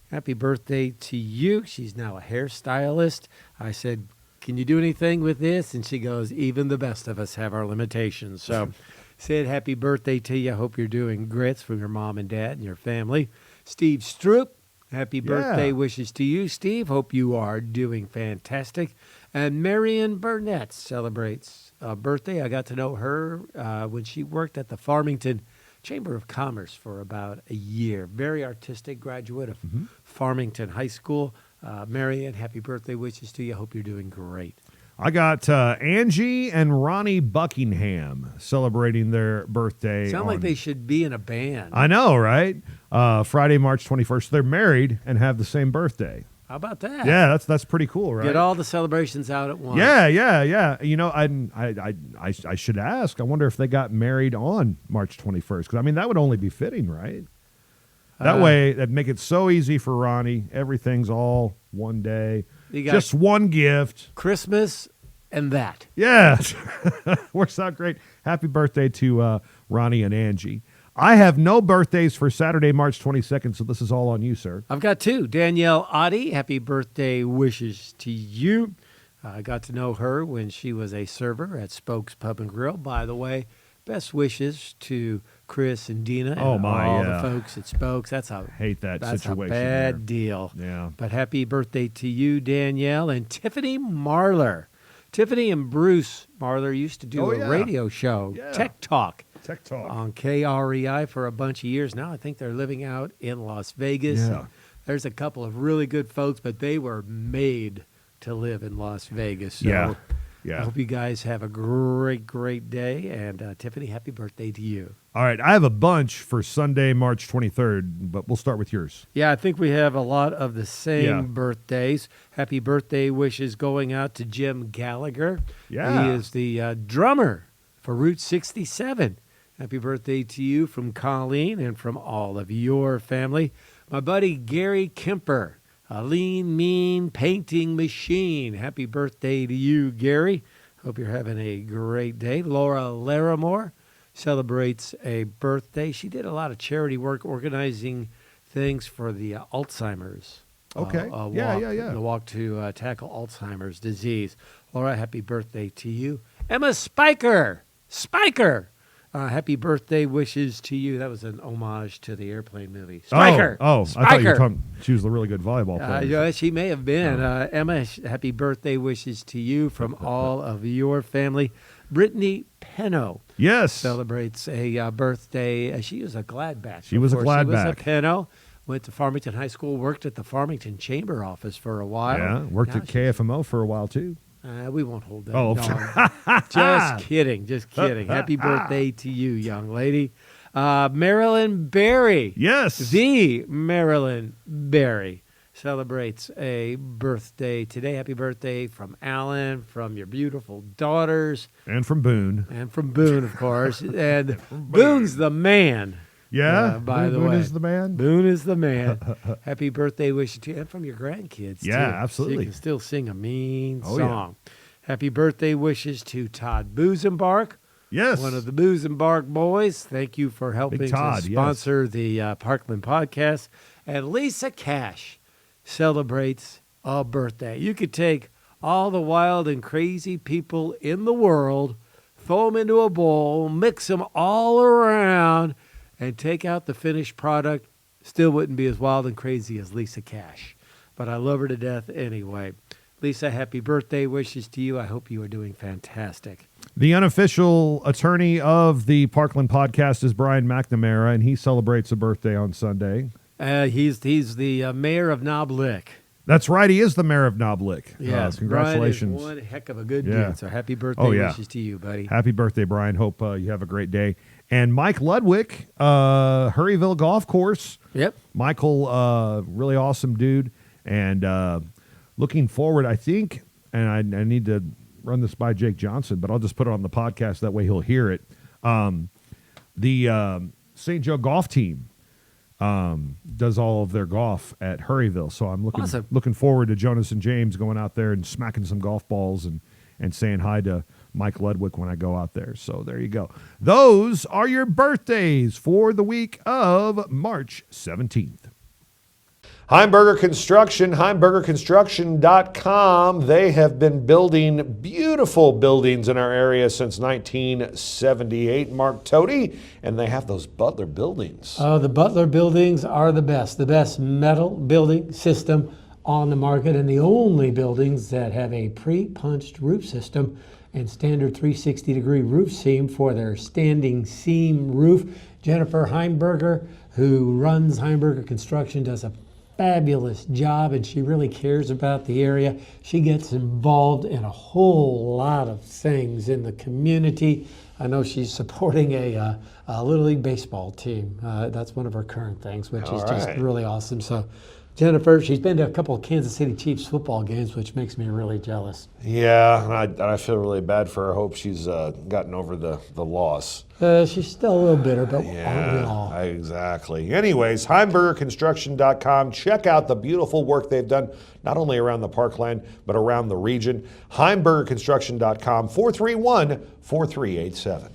happy birthday to you. She's now a hairstylist. I said, can you do anything with this? And she goes, even the best of us have our limitations. So, Sid, happy birthday to you. I hope you're doing grits from your mom and dad and your family. Steve Stroop, happy birthday wishes to you, Steve. Hope you are doing fantastic. And Marion Burnett celebrates a birthday. I got to know her when she worked at the Farmington Chamber of Commerce for about a year. Very artistic graduate of Farmington High School. Marion, happy birthday wishes to you. Hope you're doing great. I got Angie and Ronnie Buckingham celebrating their birthday. Sound like they should be in a band. I know, right? Friday, March 21st. They're married and have the same birthday. How about that? Yeah, that's pretty cool, right? Get all the celebrations out at once. Yeah. You know, I should ask. I wonder if they got married on March 21st. Because, I mean, that would only be fitting, right? That way, that'd make it so easy for Ronnie. Everything's all one day. Just one gift. Christmas and that. Yes. Works out great. Happy birthday to Ronnie and Angie. I have no birthdays for Saturday, March 22nd, so this is all on you, sir. I've got two. Danielle Oddie, happy birthday wishes to you. I got to know her when she was a server at Spokes Pub and Grill. By the way, best wishes to Chris and Dina and all the folks at Spokes. That's a situation. A bad there. deal. Yeah. But happy birthday to you, Danielle, and Tiffany Marlar. Tiffany and Bruce Marlar used to do a radio show, Tech Talk. On KREI for a bunch of years now. I think they're living out in Las Vegas. Yeah. There's a couple of really good folks, but they were made to live in Las Vegas. So I hope you guys have a great, great day. And Tiffany, happy birthday to you. All right. I have a bunch for Sunday, March 23rd, but we'll start with yours. Yeah, I think we have a lot of the same birthdays. Happy birthday wishes going out to Jim Gallagher. Yeah. He is the drummer for Route 67. Happy birthday to you from Colleen and from all of your family. My buddy Gary Kemper, a lean, mean painting machine. Happy birthday to you, Gary. Hope you're having a great day. Laura Larimore celebrates a birthday. She did a lot of charity work organizing things for the Alzheimer's. Okay. The walk to tackle Alzheimer's disease. Laura, happy birthday to you. Emma Spiker. Happy birthday wishes to you. That was an homage to the Airplane movie. Spiker. Spiker. I thought you were talking. She was a really good volleyball player. She may have been. Emma, happy birthday wishes to you from all of your family. Brittany Penno. Yes. Celebrates a birthday. She was a Gladback. She was a Gladback. She was a Penno. Went to Farmington High School. Worked at the Farmington Chamber office for a while. Yeah. Worked at KFMO for a while, too. We won't hold that. Oh, Just kidding. Happy birthday to you, young lady. Marilyn Berry. Yes. The Marilyn Berry celebrates a birthday today. Happy birthday from Alan, from your beautiful daughters. And from Boone. Of course. And Boone's the man. Yeah, by the way. Boone is the man. Boone is the man. Happy birthday wishes to you, and from your grandkids, too. Yeah, absolutely. So you can still sing a mean song. Yeah. Happy birthday wishes to Todd Boozenbark. Yes. One of the Boozenbark boys. Thank you for helping to sponsor the Parkland podcast. And Lisa Cash celebrates a birthday. You could take all the wild and crazy people in the world, throw them into a bowl, mix them all around, and take out the finished product. Still wouldn't be as wild and crazy as Lisa Cash. But I love her to death anyway. Lisa, happy birthday wishes to you. I hope you are doing fantastic. The unofficial attorney of the Parkland podcast is Brian McNamara, and he celebrates a birthday on Sunday. He's the mayor of Knob Lick. That's right. He is the mayor of Knob Lick. Yes, congratulations. Brian is one heck of a good dude. So happy birthday wishes to you, buddy. Happy birthday, Brian. Hope you have a great day. And Mike Ludwig, Hurryville Golf Course. Yep. Michael, really awesome dude. And looking forward, I think, and I need to run this by Jake Johnson, but I'll just put it on the podcast. That way he'll hear it. The St. Joe golf team does all of their golf at Hurryville. So I'm looking forward to Jonas and James going out there and smacking some golf balls and saying hi to Mike Ludwig when I go out there. So there you go. Those are your birthdays for the week of March 17th. Heimberger Construction, HeimbergerConstruction.com. They have been building beautiful buildings in our area since 1978, Mark Tody, and they have those Butler buildings. Oh, the Butler buildings are the best metal building system on the market, and the only buildings that have a pre-punched roof system and standard 360-degree roof seam for their standing seam roof. Jennifer Heimberger, who runs Heimberger Construction, does a fabulous job, and she really cares about the area. She gets involved in a whole lot of things in the community. I know she's supporting a Little League baseball team. That's one of her current things, which is just really awesome. So Jennifer, she's been to a couple of Kansas City Chiefs football games, which makes me really jealous. Yeah, and I feel really bad for her. I hope she's gotten over the loss. She's still a little bitter, but aren't we all? Exactly. Anyways, HeimbergerConstruction.com. Check out the beautiful work they've done, not only around the Parkland, but around the region. HeimbergerConstruction.com, 431-4387.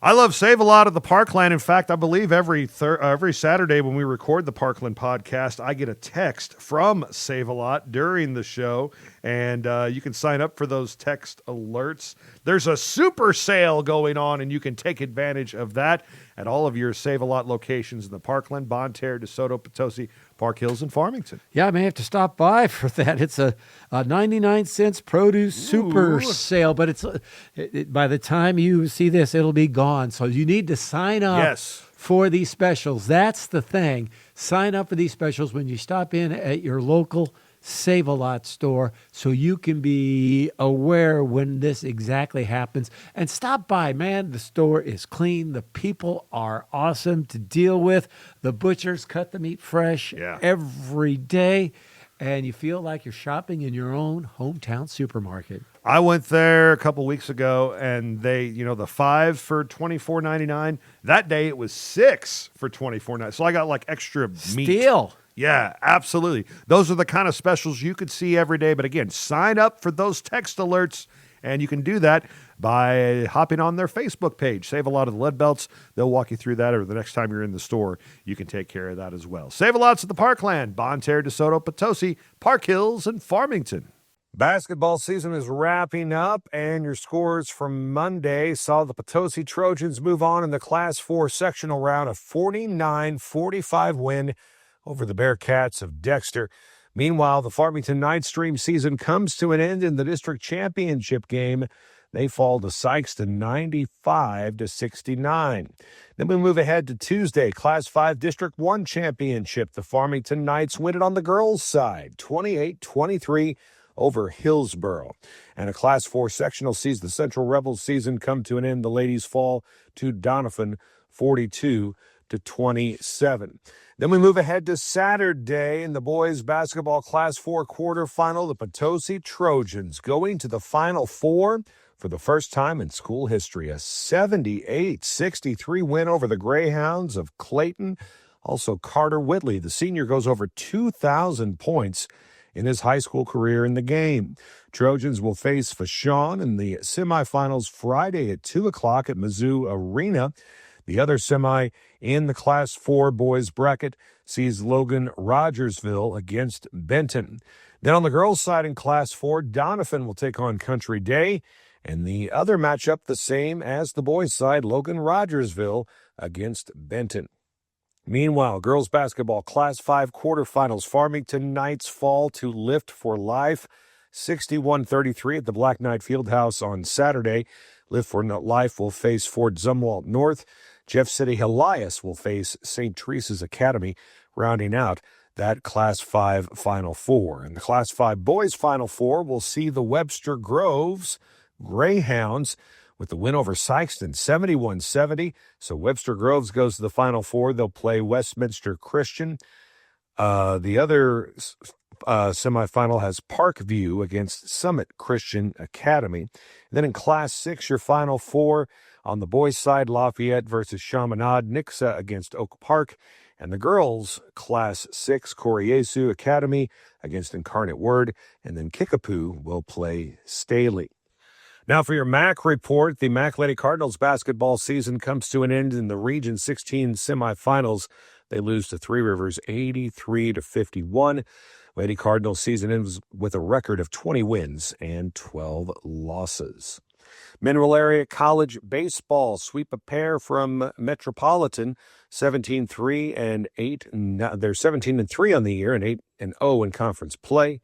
I love Save a Lot at the Parkland. In fact, I believe every Saturday when we record the Parkland podcast, I get a text from Save a Lot during the show, and you can sign up for those text alerts. There's a super sale going on, and you can take advantage of that at all of your Save a Lot locations in the Parkland, Bonne Terre, DeSoto, Potosi, Park Hills, and Farmington. Yeah, I may have to stop by for that. It's a 99 cents produce super sale, but it's by the time you see this, it'll be gone. So you need to sign up for these specials. That's the thing. Sign up for these specials when you stop in at your local Save a Lot store so you can be aware when this exactly happens. And stop by, man. The store is clean. The people are awesome to deal with. The butchers cut the meat fresh every day. And you feel like you're shopping in your own hometown supermarket. I went there a couple weeks ago, and they, the 5 for $24.99. That day it was 6 for $24.99. So I got like extra meat. Steal. Yeah, absolutely. Those are the kind of specials you could see every day. But again, sign up for those text alerts, and you can do that by hopping on their Facebook page. Save a Lot of the Lead Belts. They'll walk you through that, or the next time you're in the store, you can take care of that as well. Save a Lots at the Parkland, Bonne Terre, DeSoto, Potosi, Park Hills, and Farmington. Basketball season is wrapping up, and your scores from Monday saw the Potosi Trojans move on in the Class 4 sectional round, a 49-45 win over the Bearcats of Dexter. Meanwhile, the Farmington Nightstream season comes to an end in the district championship game. They fall to Sykeston 95-69. Then we move ahead to Tuesday, Class 5 District 1 championship. The Farmington Knights win it on the girls' side, 28-23 over Hillsboro. And a Class 4 sectional sees the Central Rebels season come to an end. The ladies fall to Donovan 42-27. Then we move ahead to Saturday in the boys basketball Class 4 quarterfinal. The Potosi Trojans going to the Final Four for the first time in school history. A 78-63 win over the Greyhounds of Clayton. Also, Carter Whitley, the senior, goes over 2,000 points in his high school career in the game. Trojans will face Vashon in the semifinals Friday at 2 o'clock at Mizzou Arena. The other semi in the Class 4 boys bracket sees Logan Rogersville against Benton. Then on the girls' side in Class 4, Donovan will take on Country Day. And the other matchup the same as the boys' side, Logan Rogersville against Benton. Meanwhile, girls' basketball Class 5 quarterfinals, Farmington Knights fall to Lift for Life, 61-33 at the Black Knight Fieldhouse on Saturday. Lift for Life will face Fort Zumwalt North. Jeff City Elias will face St. Teresa's Academy, rounding out that Class 5 Final Four. And the Class 5 Boys Final Four will see the Webster Groves Greyhounds with the win over Sykeston, 71-70. So Webster Groves goes to the Final Four. They'll play Westminster Christian. The other semifinal has Parkview against Summit Christian Academy. And then in Class 6, your Final Four on the boys' side, Lafayette versus Chaminade, Nixa against Oak Park. And the girls' Class 6, Koriesu Academy against Incarnate Word. And then Kickapoo will play Staley. Now for your MAC report, the MAC Lady Cardinals basketball season comes to an end in the Region 16 semifinals. They lose to Three Rivers 83-51. Lady Cardinals season ends with a record of 20 wins and 12 losses. Mineral Area College baseball sweep a pair from Metropolitan, 17-3 and 8. They're 17-3 on the year and 8-0 in conference play.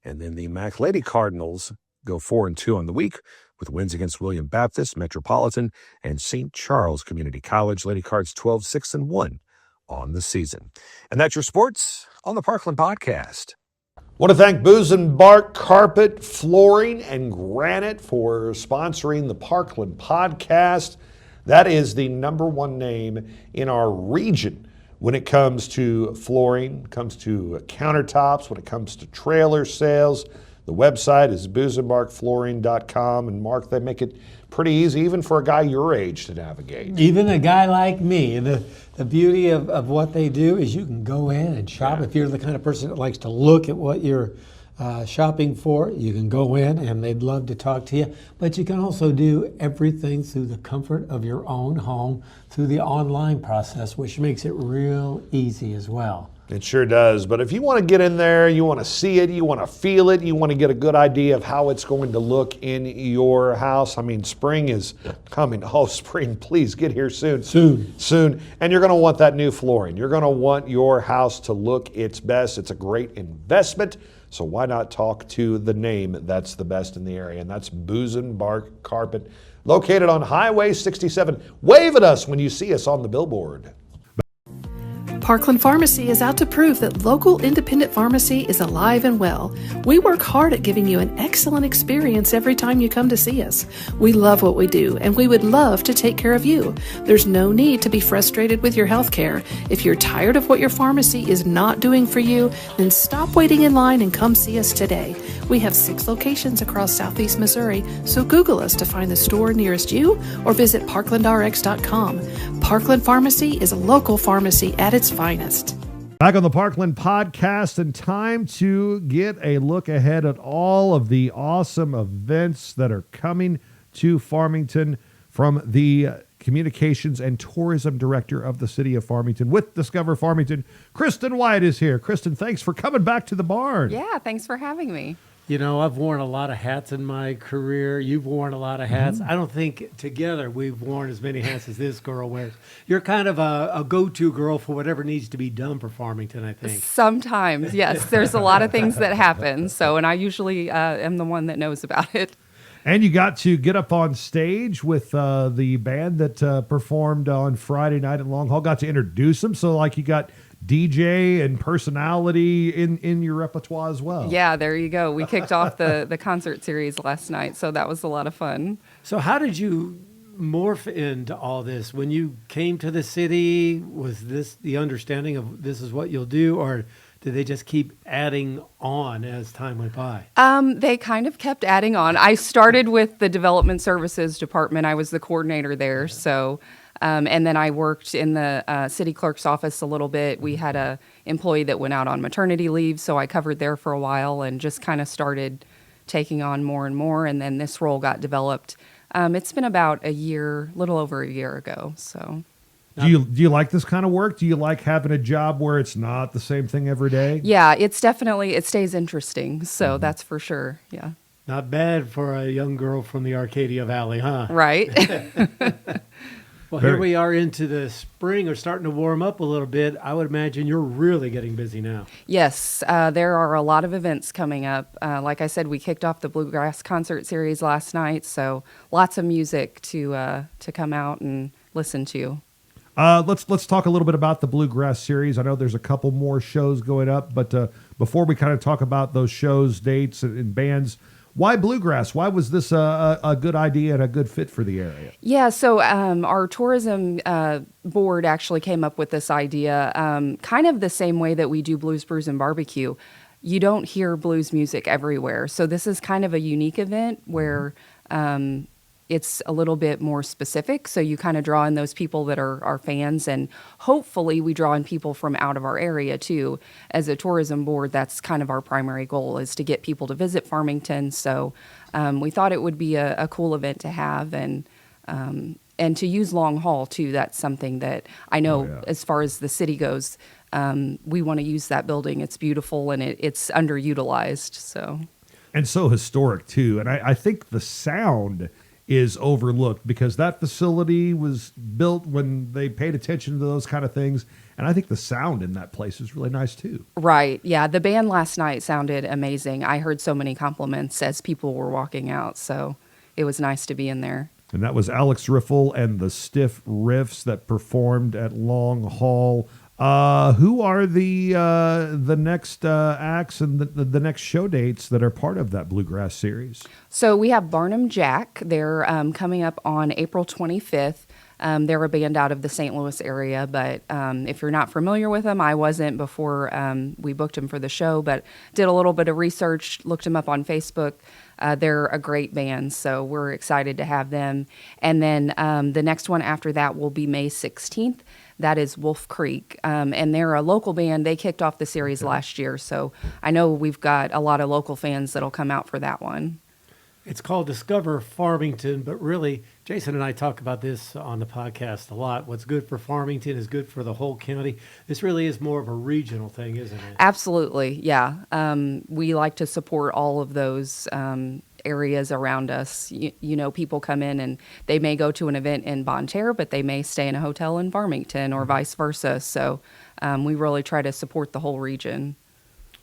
And then the MAC Lady Cardinals go 4-2 on the week with wins against William Baptist, Metropolitan, and St. Charles Community College. Lady Cards 12-6-1 on the season. And that's your sports on the Parkland Podcast. Want to thank Booz & Bark Carpet, Flooring, and Granite for sponsoring the Parkland Podcast. That is the #1 name in our region when it comes to flooring, comes to countertops, when it comes to trailer sales. The website is boozenbarkflooring.com, and Mark, they make it pretty easy even for a guy your age to navigate. Even a guy like me. The beauty of what they do is you can go in and shop. If you're the kind of person that likes to look at what you're shopping for, you can go in and they'd love to talk to you. But you can also do everything through the comfort of your own home through the online process, which makes it real easy as well. It sure does. But if you want to get in there, you want to see it, you want to feel it, you want to get a good idea of how it's going to look in your house. I mean, spring is coming. Oh, spring, please get here soon. Soon. And you're going to want that new flooring. You're going to want your house to look its best. It's a great investment. So why not talk to the name that's the best in the area? And that's Boozen Bark Carpet, located on Highway 67. Wave at us when you see us on the billboard. Parkland Pharmacy is out to prove that local independent pharmacy is alive and well. We work hard at giving you an excellent experience every time you come to see us. We love what we do, and we would love to take care of you. There's no need to be frustrated with your health care. If you're tired of what your pharmacy is not doing for you, then stop waiting in line and come see us today. We have 6 locations across Southeast Missouri, so Google us to find the store nearest you or visit parklandrx.com. Parkland Pharmacy is a local pharmacy at its finest. Back on the Parkland podcast, and time to get a look ahead at all of the awesome events that are coming to Farmington from the Communications and Tourism Director of the City of Farmington with Discover Farmington. Kristen White is here. Kristen, thanks for coming back to the barn. Yeah, thanks for having me. You know, I've worn a lot of hats in my career. You've worn a lot of hats. I don't think together we've worn as many hats as this girl wears. You're kind of a go-to girl for whatever needs to be done for Farmington, I think. Sometimes, yes. There's a lot of things that happen. So, and I usually am the one that knows about it. And you got to get up on stage with the band that performed on Friday night at Long Hall. Got to introduce them. So, like, you got DJ and personality in your repertoire as well. Yeah, there you go. We kicked off the concert series last night, so that was a lot of fun. So how did you morph into all this? When you came to the city, was this the understanding of this is what you'll do, or did they just keep adding on as time went by? They kind of kept adding on. I started with the Development Services Department. I was the coordinator there, so... and then I worked in the city clerk's office a little bit. We had a employee that went out on maternity leave, so I covered there for a while and just kind of started taking on more and more. And then this role got developed. It's been about a year, little over a year ago. So, do you like this kind of work? Do you like having a job where it's not the same thing every day? Yeah, it's definitely, it stays interesting. So that's for sure. Yeah. Not bad for a young girl from the Arcadia Valley, huh? Right. Well, here we are into the spring, or starting to warm up a little bit. I would imagine you're really getting busy now. Yes, there are a lot of events coming up. Like I said, we kicked off the Bluegrass concert series last night, so lots of music to come out and listen to. Let's talk a little bit about the Bluegrass series. I know there's a couple more shows going up, but before we kind of talk about those shows, dates, and bands, why Bluegrass? Why was this a good idea and a good fit for the area? Yeah, so our tourism board actually came up with this idea, kind of the same way that we do Blues, Brews, and Barbecue. You don't hear blues music everywhere. So this is kind of a unique event where it's a little bit more specific. So you kind of draw in those people that are fans, and hopefully we draw in people from out of our area too. As a tourism board, that's kind of our primary goal, is to get people to visit Farmington. So we thought it would be a cool event to have, and to use Long Hall too. That's something that I know as far as the city goes, we want to use that building. It's beautiful and it's underutilized. So. And so historic too. And I think the sound is overlooked because that facility was built when they paid attention to those kind of things. And I think the sound in that place is really nice too. Right. Yeah. The band last night sounded amazing. I heard so many compliments as people were walking out. So it was nice to be in there. And that was Alex Riffle and the Stiff Riffs that performed at Long Hall. Who are the next acts and the next show dates that are part of that Bluegrass series? So we have Barnum Jack. They're coming up on April 25th. They're a band out of the St. Louis area, but if you're not familiar with them, I wasn't before we booked them for the show, but did a little bit of research, looked them up on Facebook. They're a great band, so we're excited to have them. And then the next one after that will be May 16th. That is Wolf Creek, and they're a local band. They kicked off the series last year, so I know we've got a lot of local fans that'll come out for that one. It's called Discover Farmington, but really, Jason and I talk about this on the podcast a lot. What's good for Farmington is good for the whole county. This really is more of a regional thing, isn't it? Absolutely, yeah. We like to support all of those areas around us. You know, people come in and they may go to an event in Bonne Terre, but they may stay in a hotel in Farmington or vice versa. So we really try to support the whole region.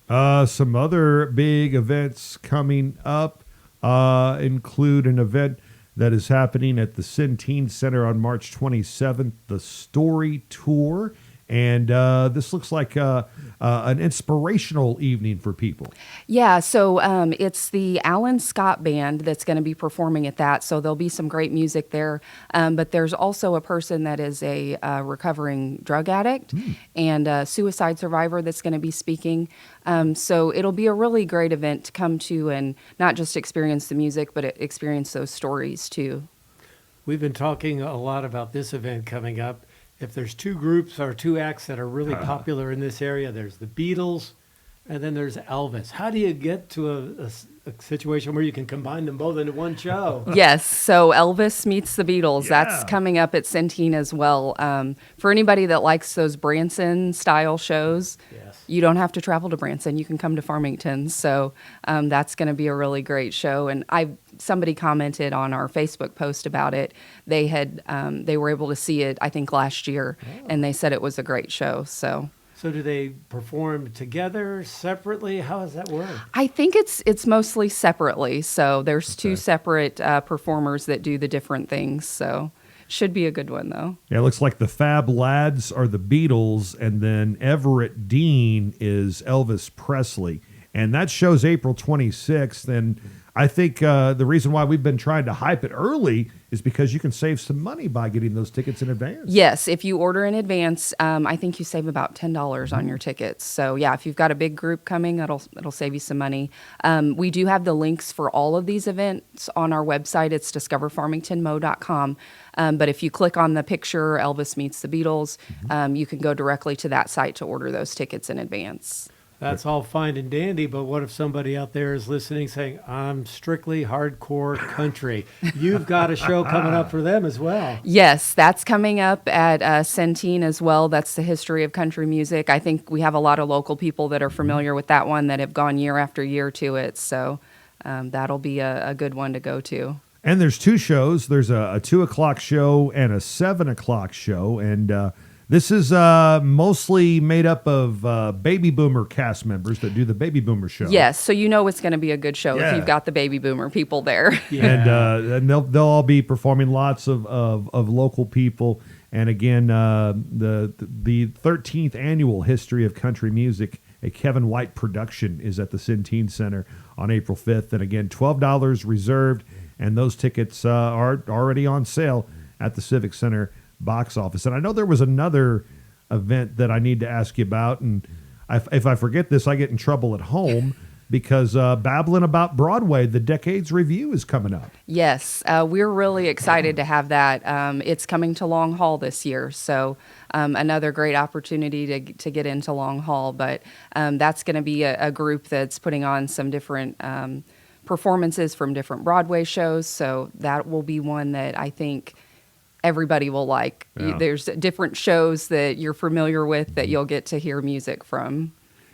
Some other big events coming up include an event that is happening at the Centene Center on March 27th, the Story Tour. And this looks like an inspirational evening for people. Yeah, so it's the Alan Scott Band that's going to be performing at that. So there'll be some great music there. But there's also a person that is a recovering drug addict and a suicide survivor that's going to be speaking. So it'll be a really great event to come to and not just experience the music, but experience those stories too. We've been talking a lot about this event coming up. If there's two groups or two acts that are really popular in this area, there's the Beatles and then there's Elvis. How do you get to a situation where you can combine them both into one show? Yes, so Elvis meets the Beatles. Yeah. That's coming up at Centene as well. For anybody that likes those Branson-style shows, Yes. you don't have to travel to Branson. You can come to Farmington. So that's going to be a really great show. And somebody commented on our Facebook post about it. They were able to see it, I think, last year, and they said it was a great show. So do they perform together, separately? How does that work? I think it's mostly separately. So there's two separate performers that do the different things. So should be a good one, though. Yeah, it looks like the Fab Lads are the Beatles, and then Everett Dean is Elvis Presley. And that show's April 26th, and I think the reason why we've been trying to hype it early is because you can save some money by getting those tickets in advance. Yes, if you order in advance, I think you save about $10 on your tickets. So yeah, if you've got a big group coming, it'll save you some money. We do have the links for all of these events on our website. It's discoverfarmingtonmo.com. But if you click on the picture, Elvis Meets the Beatles, you can go directly to that site to order those tickets in advance. That's all fine and dandy, but what if somebody out there is listening saying, I'm strictly hardcore country? You've got a show coming up for them as well. Yes, that's coming up at Centene as well. That's the history of country music. I think we have a lot of local people that are familiar with that one that have gone year after year to it. So that'll be a good one to go to. And there's two shows. There's a 2 o'clock show and a 7 o'clock show. And this is mostly made up of baby boomer cast members that do the baby boomer show. Yes, so you know it's going to be a good show Yeah. if you've got the baby boomer people there. Yeah. And they'll all be performing lots of local people. And again, the 13th annual History of Country Music, a Kevin White production, is at the Centene Center on April 5th. And again, $12 reserved, and those tickets are already on sale at the Civic Center box office. And I know there was another event that I need to ask you about, and if I forget this, I get in trouble at home because babbling about Broadway, the Decades Review is coming up. Yes, we're really excited to have that. It's coming to Long Hall this year, so another great opportunity to get into Long Hall. But that's going to be a group that's putting on some different performances from different Broadway shows, so that will be one that I think everybody will like. Yeah. There's different shows that you're familiar with that you'll get to hear music from.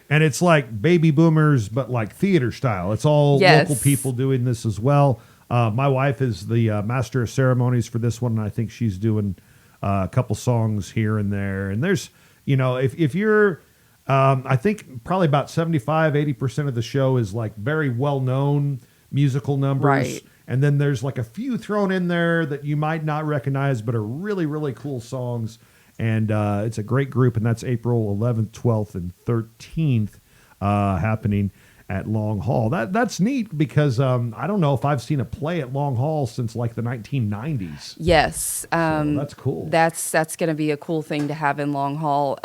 And it's like Baby Boomers, but like theater style. It's all Yes. local people doing this as well. My wife is the master of ceremonies for this one, and I think she's doing a couple songs here and there. And there's, if you're, I think probably about 75-80% of the show is like very well-known musical numbers. Right. And then there's like a few thrown in there that you might not recognize, but are really, really cool songs. And it's a great group, and that's April 11th, 12th, and 13th happening at Long Hall. That's neat because I don't know if I've seen a play at Long Hall since like the 1990s. Yes. So that's cool. That's going to be a cool thing to have in Long Hall.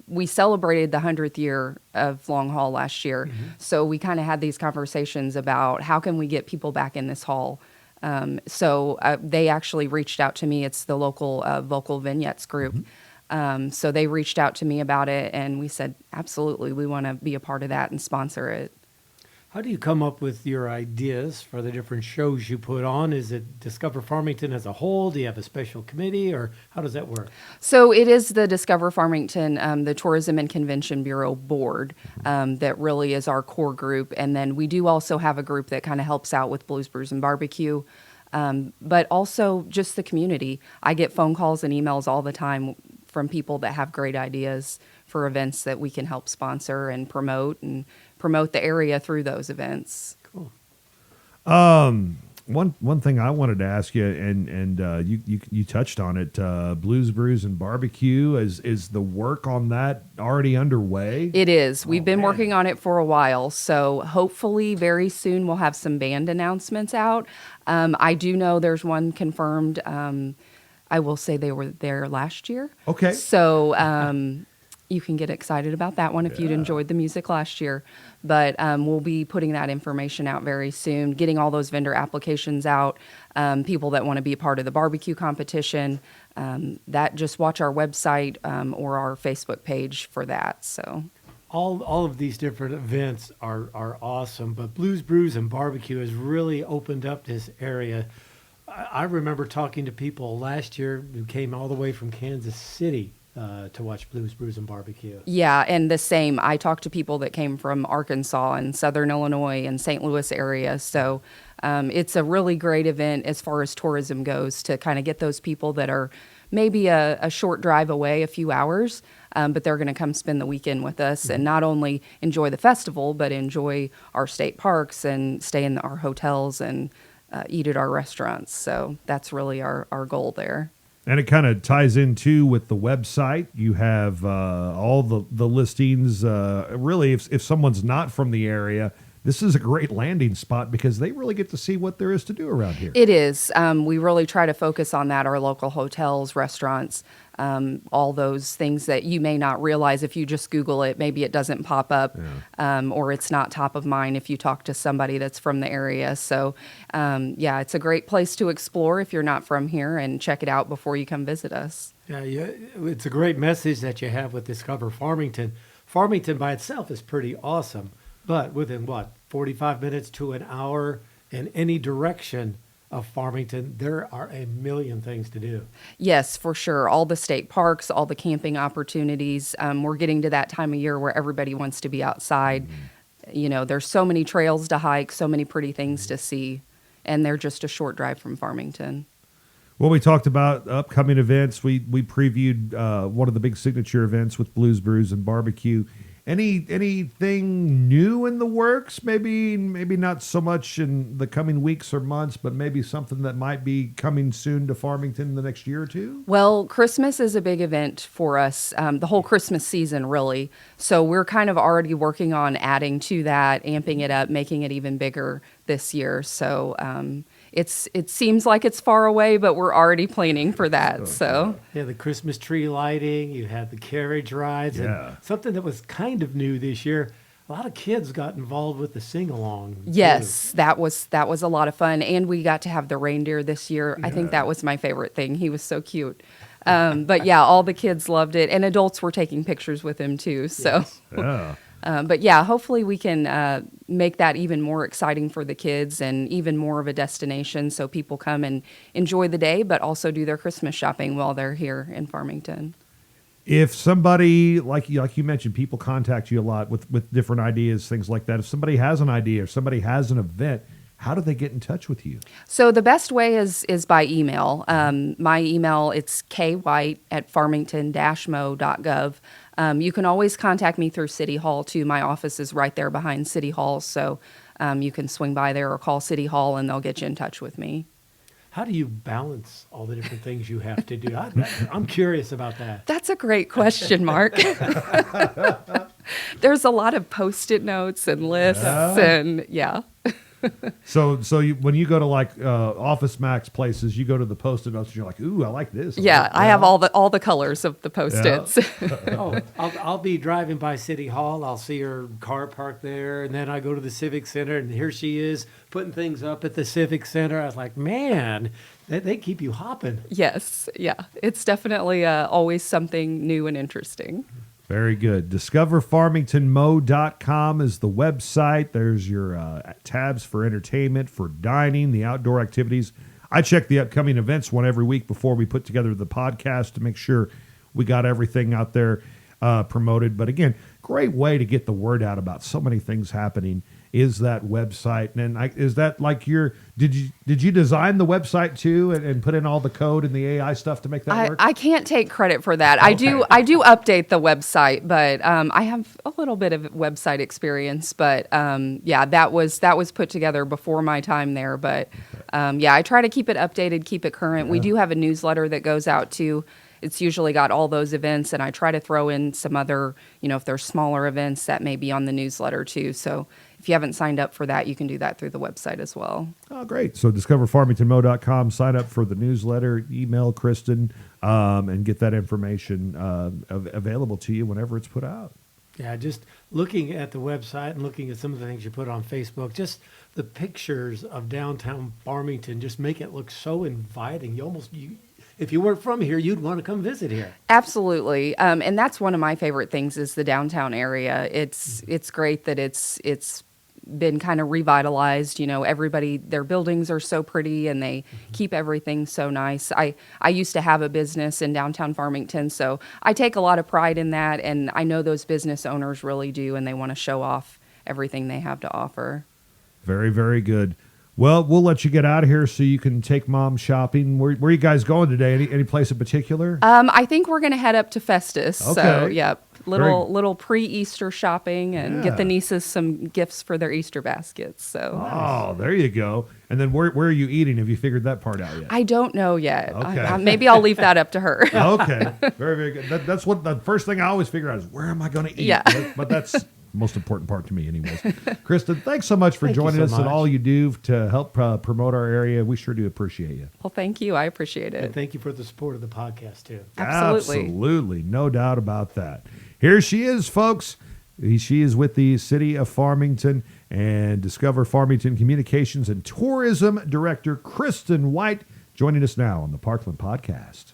We celebrated the 100th year of Long Hall last year. So we kind of had these conversations about how can we get people back in this hall. So they actually reached out to me. It's the local Vocal Vignettes group. So they reached out to me about it, and we said, absolutely, we want to be a part of that and sponsor it. How do you come up with your ideas for the different shows you put on? Is it Discover Farmington as a whole? Do you have a special committee, or how does that work? So it is the Discover Farmington, the Tourism and Convention Bureau board that really is our core group. And then we do also have a group that kind of helps out with Blues, Brews, and Barbecue, but also just the community. I get phone calls and emails all the time from people that have great ideas for events that we can help sponsor and promote the area through those events. Cool. One thing I wanted to ask you, and you touched on it, Blues, Brews, and Barbecue. Is the work on that already underway? It is. We've been working on it for a while, so hopefully very soon we'll have some band announcements out. I do know there's one confirmed. I will say they were there last year. Okay. So you can get excited about that one if you'd enjoyed the music last year. But we'll be putting that information out very soon, getting all those vendor applications out, people that want to be a part of the barbecue competition. That just watch our website or our Facebook page for that. So All of these different events are awesome, but Blues, Brews, and Barbecue has really opened up this area. I remember talking to people last year who came all the way from Kansas City to watch Blues, Brews, and Barbecue. yeah, and the same. I talked to people that came from Arkansas and Southern Illinois and St. Louis area. So it's a really great event as far as tourism goes to kind of get those people that are maybe a short drive away, a few hours, but they're going to come spend the weekend with us and not only enjoy the festival, but enjoy our state parks and stay in our hotels and eat at our restaurants. So that's really our goal there. And it kind of ties in too with the website. You have all the listings. Really, if someone's not from the area, this is a great landing spot because they really get to see what there is to do around here. It is. We really try to focus on that, our local hotels, restaurants, all those things that you may not realize if you just Google it. Maybe it doesn't pop up or it's not top of mind if you talk to somebody that's from the area. So, it's a great place to explore if you're not from here and check it out before you come visit us. Yeah, it's a great message that you have with Discover Farmington. Farmington by itself is pretty awesome, but within 45 minutes to an hour in any direction of Farmington, there are a million things to do. Yes, for sure. All the state parks, all the camping opportunities. We're getting to that time of year where everybody wants to be outside. You know, there's so many trails to hike, so many pretty things to see, and they're just a short drive from Farmington. Well, we talked about upcoming events. We previewed one of the big signature events with Blues, Brews, and Barbecue. Anything new in the works? Maybe not so much in the coming weeks or months, but maybe something that might be coming soon to Farmington in the next year or two? Well, Christmas is a big event for us, the whole Christmas season, really. So we're kind of already working on adding to that, amping it up, making it even bigger this year. So it seems like it's far away, but we're already planning for that. So Yeah, the Christmas tree lighting, you had the carriage rides, and something that was kind of new this year. A lot of kids got involved with the sing-along. Yes, that was a lot of fun, and we got to have the reindeer this year. I think that was my favorite thing. He was so cute. But yeah, all the kids loved it, and adults were taking pictures with him too. So. Yeah. But yeah, hopefully we can make that even more exciting for the kids and even more of a destination so people come and enjoy the day, but also do their Christmas shopping while they're here in Farmington. If somebody, like you mentioned, people contact you a lot with different ideas, things like that. If somebody has an idea or somebody has an event, how do they get in touch with you? So the best way is by email. My email, it's kwhite@farmington-mo.gov. You can always contact me through City Hall, too. My office is right there behind City Hall, so you can swing by there or call City Hall, and they'll get you in touch with me. How do you balance all the different things you have to do? I'm curious about that. That's a great question, Mark. There's a lot of Post-it notes and lists and So when you go to like Office Max places, you go to the Post-it notes and you're like, ooh, I like this. I have all the colors of the Post-its. I'll be driving by City Hall. I'll see her car parked there, and then I go to the Civic Center, and here she is putting things up at the Civic Center. I was like, man, they keep you hopping. Yes, yeah. It's definitely always something new and interesting. Very good. DiscoverFarmingtonMo.com is the website. There's your tabs for entertainment, for dining, the outdoor activities. I check the upcoming events one every week before we put together the podcast to make sure we got everything out there promoted. But again, great way to get the word out about so many things happening is that website. And is that like did you design the website too and put in all the code and the AI stuff to make that work? I can't take credit for that. Okay. I do update the website, but I have a little bit of website experience. But that was put together before my time there. But I try to keep it updated, keep it current. We do have a newsletter that goes out to. It's usually got all those events, and I try to throw in some other, if there's smaller events that may be on the newsletter too. So if you haven't signed up for that, you can do that through the website as well. Oh, great. So discoverfarmingtonmo.com, sign up for the newsletter, email Kristen, and get that information available to you whenever it's put out. Yeah, just looking at the website and looking at some of the things you put on Facebook, just the pictures of downtown Farmington just make it look so inviting. If you weren't from here, you'd want to come visit here. Absolutely, and that's one of my favorite things is the downtown area. It's great that it's been kind of revitalized. Everybody, their buildings are so pretty and they keep everything so nice. I used to have a business in downtown Farmington, so I take a lot of pride in that, and I know those business owners really do, and they want to show off everything they have to offer. Very, very good. Well, we'll let you get out of here so you can take Mom shopping. Where are you guys going today? Any place in particular? I think we're going to head up to Festus. Okay. So, yeah, little pre-Easter shopping and get the nieces some gifts for their Easter baskets. So. Oh, there you go. And then where are you eating? Have you figured that part out yet? I don't know yet. Okay. Maybe I'll leave that up to her. Okay. Very, very good. That's what the first thing I always figure out is where am I going to eat? Yeah. But that's most important part to me anyways. Kristen, thanks so much for joining us so and much. all you do to help promote our area. We sure do appreciate you. Well, thank you. I appreciate it. And thank you for the support of the podcast, too. Absolutely. Absolutely. No doubt about that. Here she is, folks. She is with the City of Farmington and Discover Farmington Communications and Tourism Director Kristen White joining us now on the Parkland Podcast.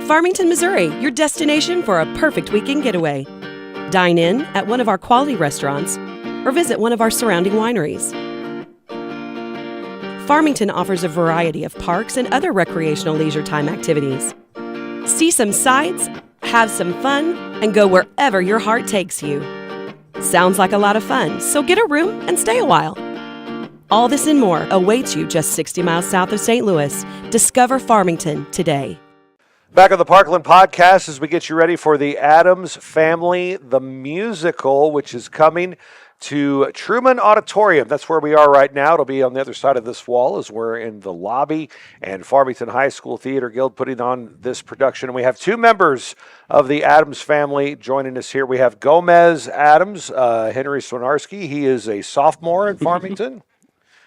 Farmington, Missouri, your destination for a perfect weekend getaway. Dine in at one of our quality restaurants or visit one of our surrounding wineries. Farmington offers a variety of parks and other recreational leisure time activities. See some sights, have some fun, and go wherever your heart takes you. Sounds like a lot of fun, so get a room and stay a while. All this and more awaits you just 60 miles south of St. Louis. Discover Farmington today. Back on the Parkland Podcast as we get you ready for the Addams Family, the musical, which is coming to Truman Auditorium. That's where we are right now. It'll be on the other side of this wall as we're in the lobby, and Farmington High School Theater Guild putting on this production. And we have two members of the Addams family joining us here. We have Gomez Addams, Henry Swinarski. He is a sophomore in Farmington.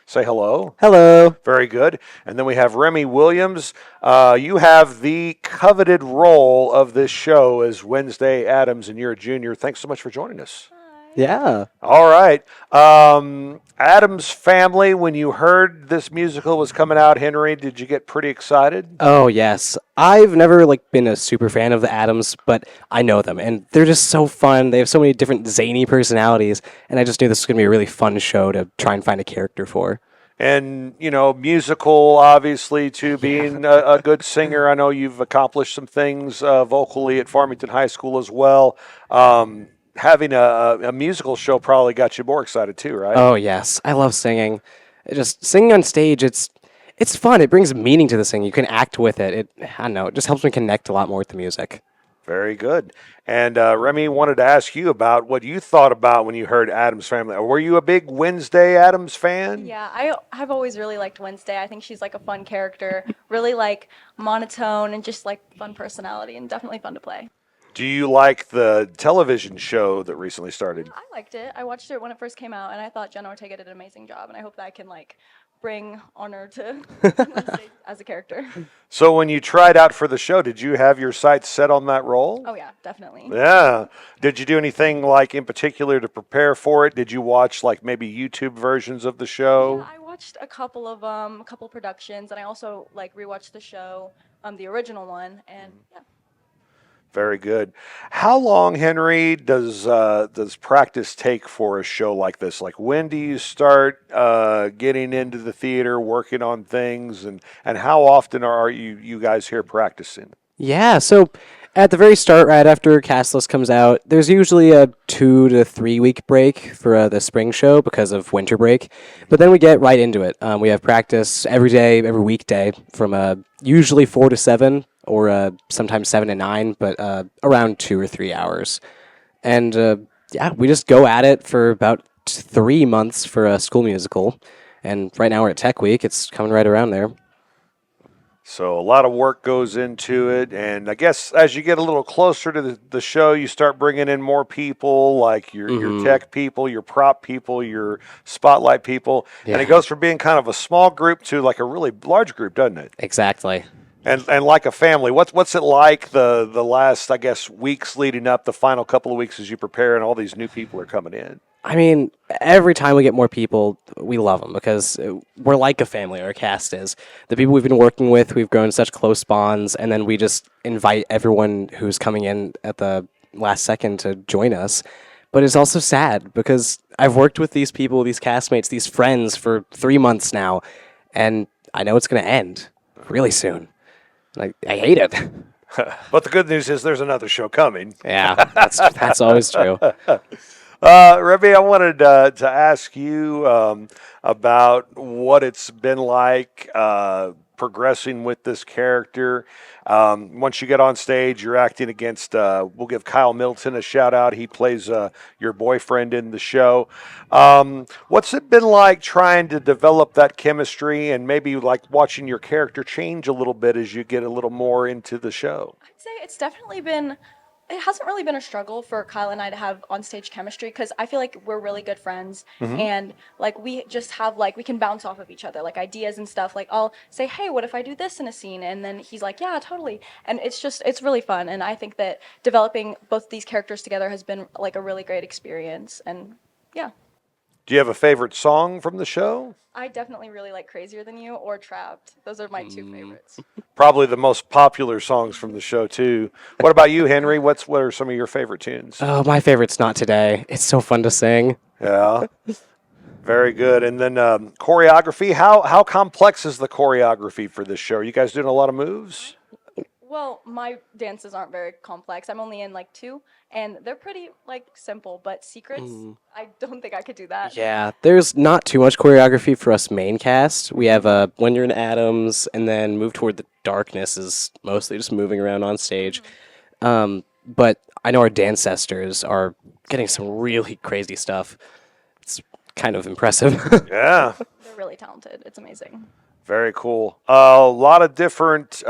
Say hello. Hello. Very good. And then we have Remy Williams. You have the coveted role of this show as Wednesday Addams, and you're a junior. Thanks so much for joining us. Yeah. All right. Addams Family, when you heard this musical was coming out, Henry, did you get pretty excited? Oh, yes. I've never been a super fan of the Addams, but I know them, and they're just so fun. They have so many different zany personalities, and I just knew this was going to be a really fun show to try and find a character for. And, musical, obviously, too, being a good singer. I know you've accomplished some things vocally at Farmington High School as well. Having a musical show probably got you more excited, too, right? Oh, yes. I love singing. Just singing on stage, it's fun. It brings meaning to the singing. You can act with it. I don't know. It just helps me connect a lot more with the music. Very good. And Remy wanted to ask you about what you thought about when you heard Addams Family. Were you a big Wednesday Addams fan? Yeah, I've always really liked Wednesday. I think she's a fun character, really monotone and just fun personality and definitely fun to play. Do you like the television show that recently started? I liked it. I watched it when it first came out, and I thought Jenna Ortega did an amazing job, and I hope that I can bring honor to Wednesday as a character. So when you tried out for the show, did you have your sights set on that role? Oh yeah, definitely. Yeah. Did you do anything in particular to prepare for it? Did you watch maybe YouTube versions of the show? Yeah, I watched a couple of productions, and I also rewatched the show, the original one, and yeah. Very good. How long, Henry, does practice take for a show like this? When do you start getting into the theater, working on things, and how often are you guys here practicing? Yeah, so at the very start, right after cast list comes out, there's usually a 2 to 3 week break for the spring show because of winter break. But then we get right into it. We have practice every day, every weekday, from usually 4 to 7, or sometimes 7 to 9, but around 2 or 3 hours. And we just go at it for about 3 months for a school musical. And right now we're at Tech Week. It's coming right around there. So a lot of work goes into it, and I guess as you get a little closer to the show, you start bringing in more people, like your tech people, your prop people, your spotlight people, and it goes from being kind of a small group to a really large group, doesn't it? Exactly. And like a family. What's it like the last, I guess, weeks leading up, the final couple of weeks as you prepare and all these new people are coming in? I mean, every time we get more people, we love them because we're like a family, our cast is. The people we've been working with, we've grown such close bonds, and then we just invite everyone who's coming in at the last second to join us. But it's also sad because I've worked with these people, these castmates, these friends for 3 months now, and I know it's going to end really soon. I hate it. But the good news is there's another show coming. Yeah, that's always true. Remy, I wanted to ask you about what it's been like progressing with this character. Once you get on stage, you're acting against, we'll give Kyle Middleton a shout out. He plays your boyfriend in the show. What's it been like trying to develop that chemistry and maybe watching your character change a little bit as you get a little more into the show? I'd say it's definitely been. It hasn't really been a struggle for Kyle and I to have on-stage chemistry because I feel like we're really good friends and we just have we can bounce off of each other ideas and stuff. I'll say, hey, what if I do this in a scene? And then he's like, yeah, totally. And it's really fun. And I think that developing both these characters together has been a really great experience. And yeah. Do you have a favorite song from the show? I definitely really like Crazier Than You or Trapped. Those are my two favorites. Probably the most popular songs from the show, too. What about you, Henry? What are some of your favorite tunes? Oh, my favorite's Not Today. It's so fun to sing. Yeah. Very good. And then choreography. How complex is the choreography for this show? Are you guys doing a lot of moves? Well, my dances aren't very complex. I'm only in 2, and they're pretty simple, but secrets, I don't think I could do that. Yeah, there's not too much choreography for us main cast. We have When You're in Addams, and then Move Toward the Darkness is mostly just moving around on stage. But I know our dancestors are getting some really crazy stuff. It's kind of impressive. Yeah. They're really talented. It's amazing. Very cool. A lot of different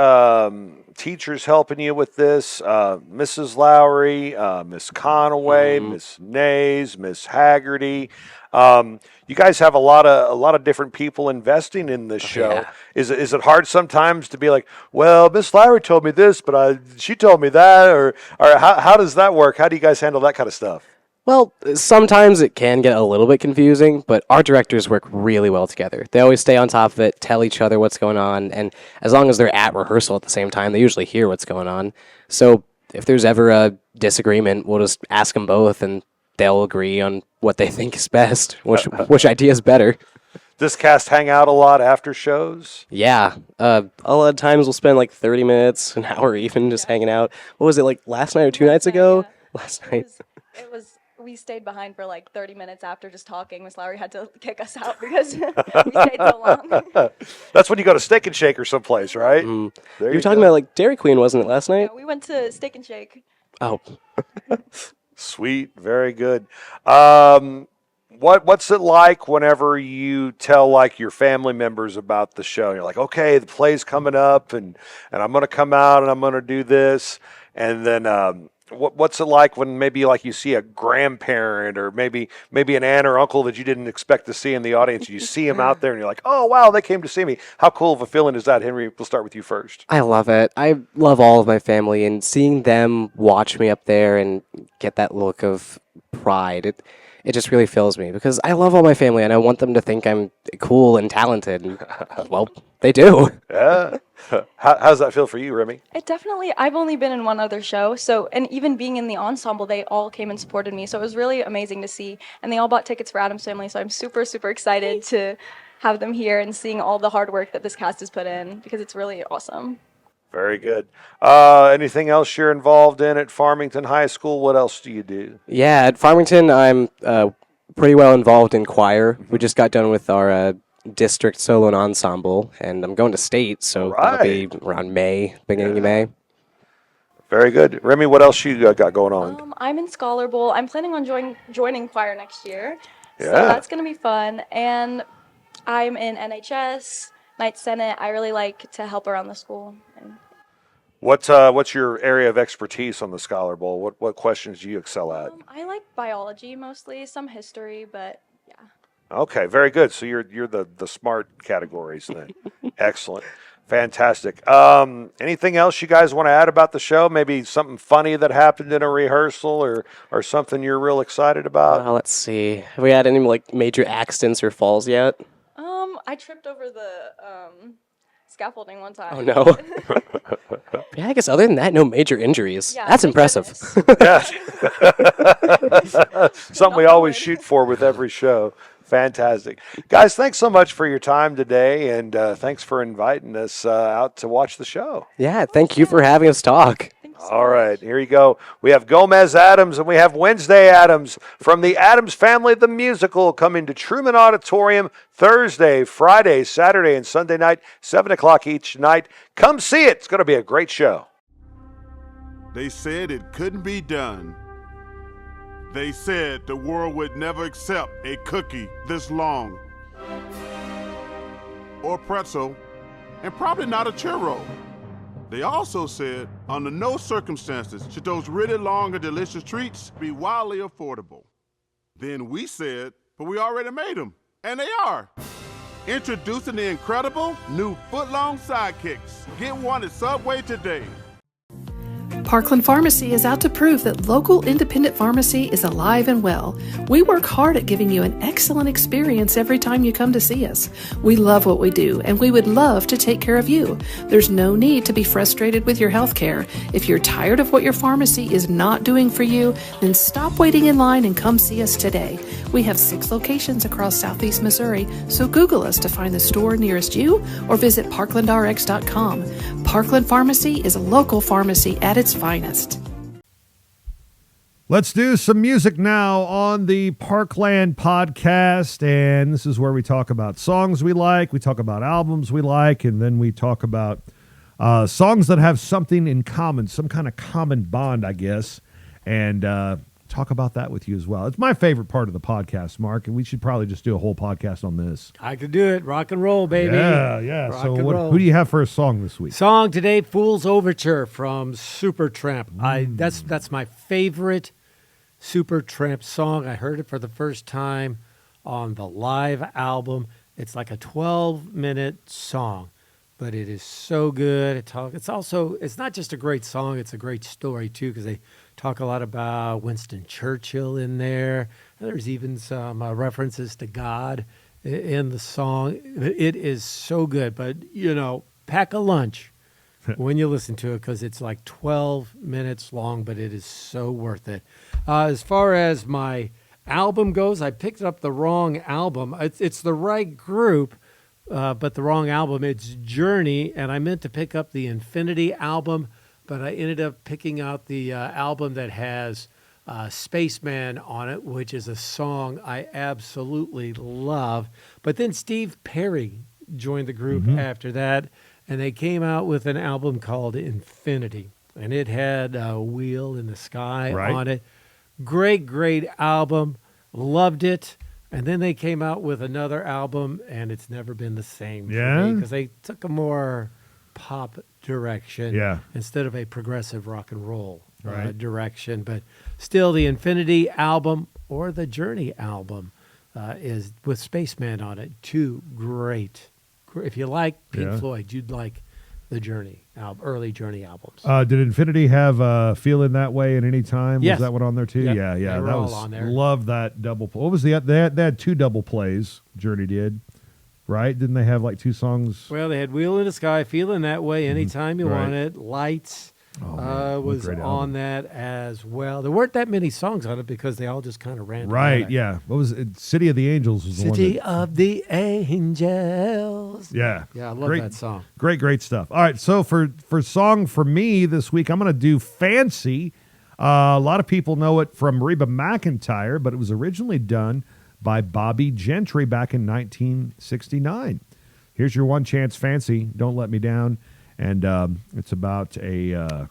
teachers helping you with this. Mrs. Lowry, Miss Conaway, Miss Nays, Miss Haggerty. You guys have a lot of different people investing in this show. Yeah. Is it hard sometimes to be like, well, Miss Lowry told me this, but she told me that, or how does that work? How do you guys handle that kind of stuff? Well, sometimes it can get a little bit confusing, but our directors work really well together. They always stay on top of it, tell each other what's going on, and as long as they're at rehearsal at the same time, they usually hear what's going on. So if there's ever a disagreement, we'll just ask them both, and they'll agree on what they think is best, which idea is better. Does cast hang out a lot after shows? Yeah. A lot of times we'll spend 30 minutes, an hour even, just hanging out. What was it, last night or 2 nights ago? Yeah. Last night. It was. We stayed behind for 30 minutes after just talking. Miss Lowry had to kick us out because we stayed so long. That's when you go to Steak and Shake or someplace, right? You were talking about Dairy Queen, wasn't it, last night? Yeah, we went to Steak and Shake. Oh. Sweet. Very good. What's it like whenever you tell your family members about the show? You're like, okay, the play's coming up and I'm going to come out and I'm going to do this. And then what's it like when maybe like you see a grandparent or maybe an aunt or uncle that you didn't expect to see in the audience? You see them out there and you're like, oh, wow, they came to see me. How cool of a feeling is that? Henry, we'll start with you first. I love it. I love all of my family, and seeing them watch me up there and get that look of pride, it just really fills me because I love all my family and I want them to think I'm cool and talented. And, well, they do. Yeah. How's that feel for you, Remy? It definitely, I've only been in one other show, so, and even being in the ensemble, they all came and supported me, so it was really amazing to see, and they all bought tickets for Addams Family, so I'm super, super excited to have them here and seeing all the hard work that this cast has put in, because it's really awesome. Very good. Anything else you're involved in at Farmington High School? What else do you do? Yeah, at Farmington, I'm pretty well involved in choir. We just got done with our district solo and ensemble, and I'm going to state, so that'll be around May, beginning of May. Very good. Remy, what else you got going on? I'm in Scholar Bowl. I'm planning on joining choir next year, so Yeah. that's going to be fun. And I'm in NHS, Night Senate. I really like to help around the school. What's your area of expertise on the Scholar Bowl? What questions do you excel at? I like biology mostly, some history, but yeah. Okay, very good. So you're the smart categories then. Excellent. Fantastic. Anything else you guys want to add about the show? Maybe something funny that happened in a rehearsal or something you're real excited about? Let's see. Have we had any like major accidents or falls yet? I tripped over the scaffolding one time. Oh, no. Yeah, I guess other than that, no major injuries. Yeah, That's thank impressive. Something we always shoot for with every show. Fantastic. Guys, thanks so much for your time today, and thanks for inviting us out to watch the show. Yeah, thank you for having us talk. All right, here you go. We have Gomez Addams and we have Wednesday Addams from the Addams Family the Musical coming to Truman Auditorium Thursday, Friday, Saturday, and Sunday night, 7 o'clock each night. Come see it. It's going to be a great show. They said it couldn't be done. They said the world would never accept a cookie this long, or pretzel, and probably not a churro. They also said, under no circumstances should those really long and delicious treats be wildly affordable. Then we said, but we already made them, and they are. Introducing the incredible new foot-long sidekicks. Get one at Subway today. Parkland Pharmacy is out to prove that local independent pharmacy is alive and well. We work hard at giving you an excellent experience every time you come to see us. We love what we do, and we would love to take care of you. There's no need to be frustrated with your health care. If you're tired of what your pharmacy is not doing for you, then stop waiting in line and come see us today. We have 6 locations across Southeast Missouri, so Google us to find the store nearest you or visit parklandrx.com. Parkland Pharmacy is a local pharmacy at its finest. Let's do some music now on the Parkland podcast, and this is where we talk about songs we like, we talk about albums we like, and then we talk about songs that have something in common, some kind of common bond, I guess, and talk about that with you as well. It's my favorite part of the podcast, Mark, and we should probably just do a whole podcast on this. I could do it. Rock and roll, baby. Yeah. Rock So and roll. who do you have for a song this week? Song today, Fool's Overture from Supertramp. That's my favorite Supertramp song. I heard it for the first time on the live album. It's like a 12-minute song, but it is so good. It's not just a great song, it's a great story too, because they talk a lot about Winston Churchill in there. There's even some references to God in the song. It is so good, but pack a lunch when you listen to it, because it's like 12 minutes long, but it is so worth it. As far as my album goes, I picked up the wrong album. It's the right group, but the wrong album. It's Journey, and I meant to pick up the Infinity album, but I ended up picking out the album that has Spaceman on it, which is a song I absolutely love. But then Steve Perry joined the group after that, and they came out with an album called Infinity, and it had Wheel in the Sky on it. Great album. Loved it. And then they came out with another album, and it's never been the same for me, because they took a more pop direction instead of a progressive rock and roll Right. direction. But still, the Infinity album or the Journey album is with Spaceman on it. Two great. If you like Pink Floyd, you'd like the Journey early Journey albums. Did Infinity have Feeling That Way at any time? Yes. Was that one on there too? Yep. Yeah. They were That all was on there. Love that double. What was they had two double plays. Journey did, right? Didn't they have like two songs? Well, they had Wheel in the Sky, Feeling That Way, Anytime You Right. Want It, Lights. Oh, man, what a Was great on album. that as well. There weren't that many songs on it because they all just kind of ran Right. together. Yeah. What was it? City of the Angels was the one. City That, of the Angels. yeah. Yeah, I love Great- that song. Great stuff. All right, so for song for me this week, I'm going to do Fancy. A lot of people know it from Reba McEntire, but it was originally done by Bobby Gentry back in 1969. Here's your one chance, Fancy. Don't Let Me Down. And it's about a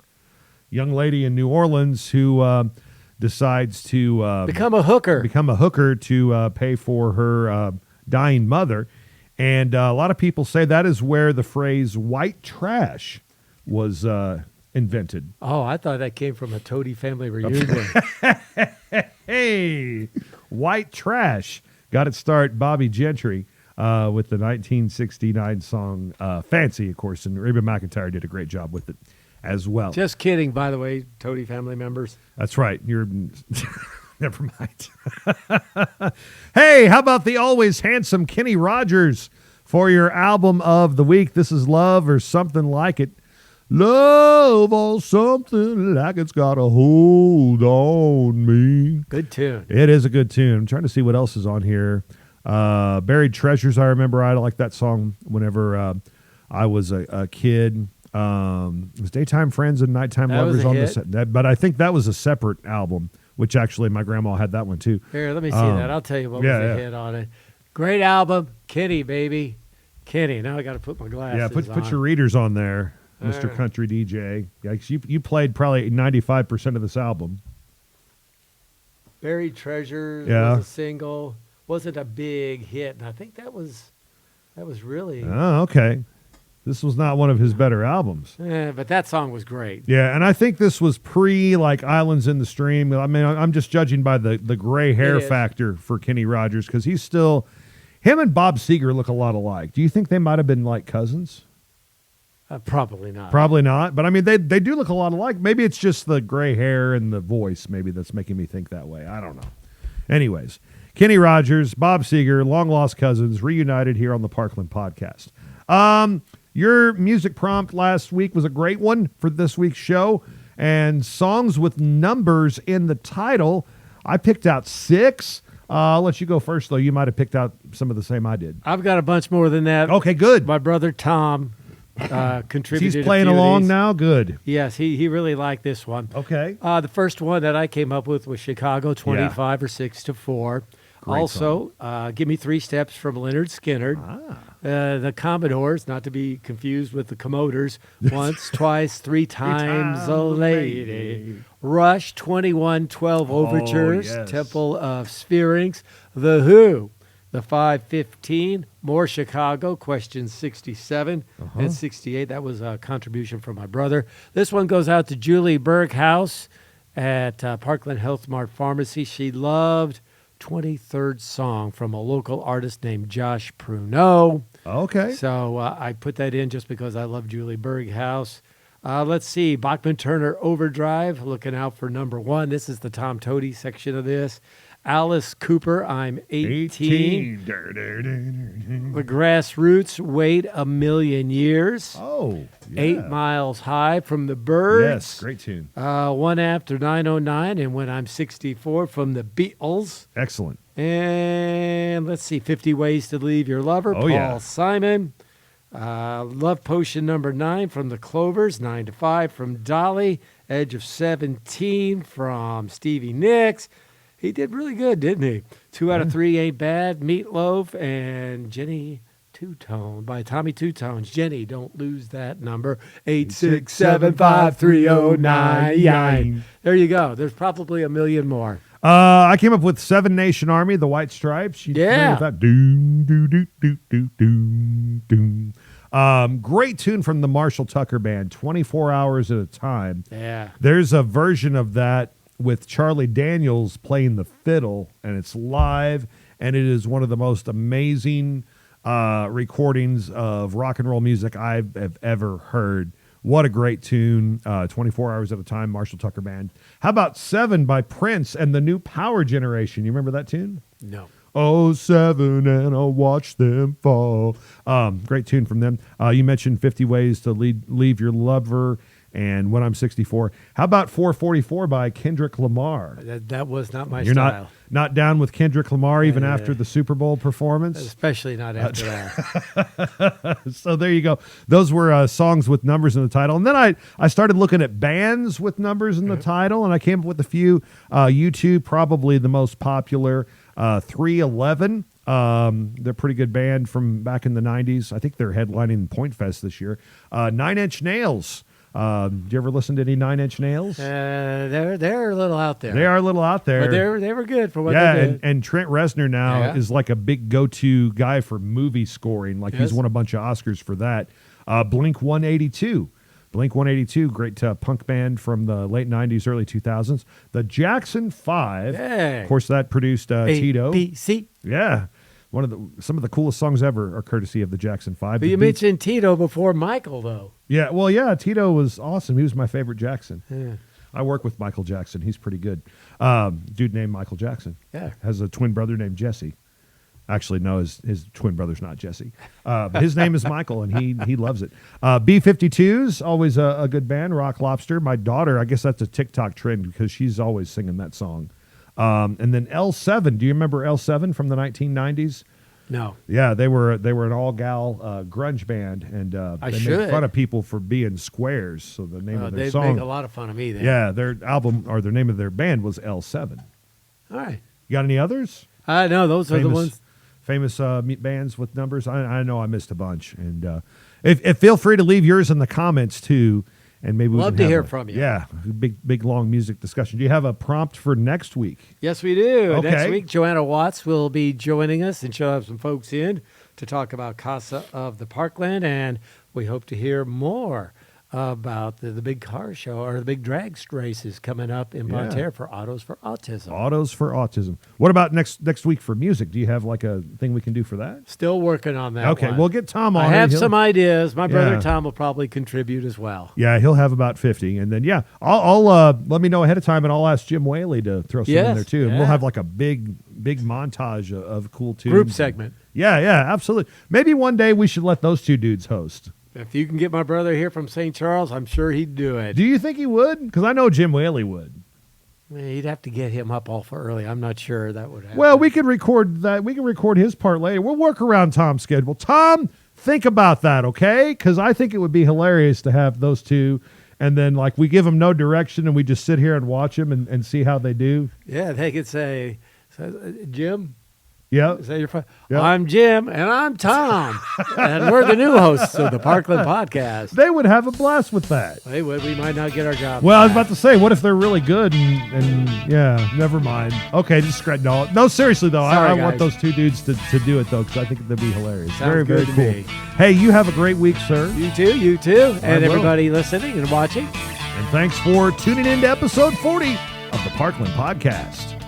young lady in New Orleans who decides to Become a hooker. To pay for her dying mother. And a lot of people say that is where the phrase white trash was invented. Oh, I thought that came from a Toady family reunion. Hey, white trash. Got its start, Bobby Gentry, with the 1969 song Fancy, of course. And Reba McEntire did a great job with it as well. Just kidding, by the way, Toady family members. That's right. You're never mind. Hey, how about the always handsome Kenny Rogers for your album of the week? This is Love or Something Like It. Love or something like it's got a hold on me. Good tune. It is a good tune. I'm trying to see what else is on here. Buried Treasures, I remember. I liked that song whenever I was a kid. It was Daytime Friends and Nighttime That was Lovers a on hit. but I think that was a separate album, which actually my grandma had that one too. Here, let me see that. I'll tell you what was a hit on it. Great album. Kenny, baby. Kenny. Now I got to put my glasses Yeah, on. put your readers on there, Mr. Alright. Country DJ. Yeah, 'cause you played probably 95% of this album. Buried Treasures Yeah. was a single. Wasn't a big hit. And I think that was really... Oh, okay. This was not one of his better albums. but that song was great. Yeah, and I think this was pre like Islands in the Stream. I mean, I'm just judging by the gray hair It is. factor for Kenny Rogers because he's still him and Bob Seger look a lot alike. Do you think they might have been like cousins? Probably not. Probably not. But I mean, they do look a lot alike. Maybe it's just the gray hair and the voice. Maybe that's making me think that way. I don't know. Anyways, Kenny Rogers, Bob Seger, long lost cousins reunited here on the Parkland podcast. Your music prompt last week was a great one for this week's show, and songs with numbers in the title. I picked out 6. I'll let you go first, though. You might have picked out some of the same I did. I've got a bunch more than that. Okay, good. My brother Tom contributed. He's playing a few of along these. now. Good. Yes, he really liked this one. Okay. The first one that I came up with was Chicago 25 or 6 to 4. Great Also, Give Me 3 Steps from Leonard Skinner. The Commodores, not to be confused with the Commodores. Once, twice, 3 times a lady. Rush 2112 Overtures. yes. Temple of Spherings. The Who. The 515. More Chicago. Questions 67 and 68. That was a contribution from my brother. This one goes out to Julie Berghaus at Parkland Health Mart Pharmacy. She loved 23rd song from a local artist named Josh Pruneau. Okay. So I put that in just because I love Julie Berghaus. Let's see. Bachman Turner Overdrive, looking out for number 1. This is the Tom Toady section of this. Alice Cooper, I'm 18. The Grassroots, Wait a Million Years. Oh, yeah. 8 Miles High from the Birds. Yes, great tune. One After 909 and When I'm 64 from the Beatles. Excellent. And let's see, 50 Ways to Leave Your Lover, Oh, Paul yeah. Simon. Love Potion number 9 from the Clovers, 9 to 5 from Dolly. Edge of 17 from Stevie Nicks. He did really good, didn't he? 2 out of 3 ain't bad. Meatloaf and Jenny Two-Tone by Tommy Two-Tones. Jenny, don't lose that number. 8675309. There you go. There's probably a million more. I came up with Seven Nation Army, the White Stripes. You Yeah. familiar with that? Doom, doo, doo, doo, doo, doom, doom. Great tune from the Marshall Tucker Band, 24 Hours at a Time. Yeah. There's a version of that with Charlie Daniels playing the fiddle, and it's live, and it is one of the most amazing recordings of rock and roll music I have ever heard. What a great tune. 24 Hours at a Time, Marshall Tucker Band. How about 7 by Prince and the New Power Generation? You remember that tune? No. Oh, 7, and I'll watch them fall. Great tune from them. You mentioned 50 Ways to Leave Your Lover and When I'm 64. How about 444 by Kendrick Lamar? That was not my You're style. not down with Kendrick Lamar even after the Super Bowl performance? Especially not after that. So there you go. Those were songs with numbers in the title. And then I started looking at bands with numbers in the title, and I came up with a few. U2, probably the most popular. 311. They're a pretty good band from back in the 90s. I think they're headlining Point Fest this year. 9 Inch Nails. Do you ever listen to any 9 Inch Nails? They're a little out there. They are a little out there. But they were good for what they did. And Trent Reznor now is like a big go-to guy for movie scoring. Like he's won a bunch of Oscars for that. Blink 182. Blink 182, great punk band from the late 90s, early 2000s. The Jackson 5. Of course, that produced Tito. ABC. Yeah. Some of the coolest songs ever are courtesy of the Jackson 5. But you mentioned Tito before Michael, though. Yeah, well, yeah, Tito was awesome. He was my favorite Jackson. Yeah. I work with Michael Jackson. He's pretty good. Dude named Michael Jackson. Yeah. Has a twin brother named Jesse. Actually, no, his twin brother's not Jesse. But his name is Michael, and he loves it. B-52s, always a good band. Rock Lobster. My daughter, I guess that's a TikTok trend because she's always singing that song. And then L7. Do you remember L7 from the 1990s? No. Yeah, they were an all-gal grunge band, and they made fun of people for being squares. So the name of their song. They make a lot of fun of me then. Yeah, their album or their name of their band was L7. All right. You got any others? No, those are the ones. Famous bands with numbers. I know I missed a bunch, and if feel free to leave yours in the comments too. And maybe we love can to hear have from you. Yeah, big long music discussion. Do you have a prompt for next week? Yes, we do. Okay. Next week, Joanna Watts will be joining us, and she'll have some folks in to talk about Casa of the Parkland, and we hope to hear more about the big car show or the big drag races coming up in Bonne Terre for Autos for Autism. Autos for Autism. What about next week for music? Do you have like a thing we can do for that? Still working on that. Okay, one. we'll get Tom on. I have some ideas. My brother Yeah. Tom will probably contribute as well. Yeah, he'll have about 50, and then I'll let me know ahead of time, and I'll ask Jim Whaley to throw some in there too, and we'll have like a big montage of cool tunes. Group segment. Yeah, absolutely. Maybe one day we should let those two dudes host. If you can get my brother here from St. Charles, I'm sure he'd do it. Do you think he would? Because I know Jim Whaley would. You'd have to get him up awful early. I'm not sure that would happen. Well, we could record that. We can record his part later. We'll work around Tom's schedule. Tom, think about that, okay? Because I think it would be hilarious to have those two, and then like we give them no direction, and we just sit here and watch them and see how they do. Yeah, they could say, Jim. Yeah. Is that your phone? Yep. I'm Jim, and I'm Tom, and we're the new hosts of the Parkland podcast. They would have a blast with that. They would. We might not get our job. Well, I was about to say, what if they're really good and yeah, never mind. Okay, just scratch. No, seriously though, I want those two dudes to do it though because I think they'd be hilarious. Sounds very good cool. to me. Hey, you have a great week, sir. You too, and everybody listening and watching. And thanks for tuning in to episode 40 of the Parkland podcast.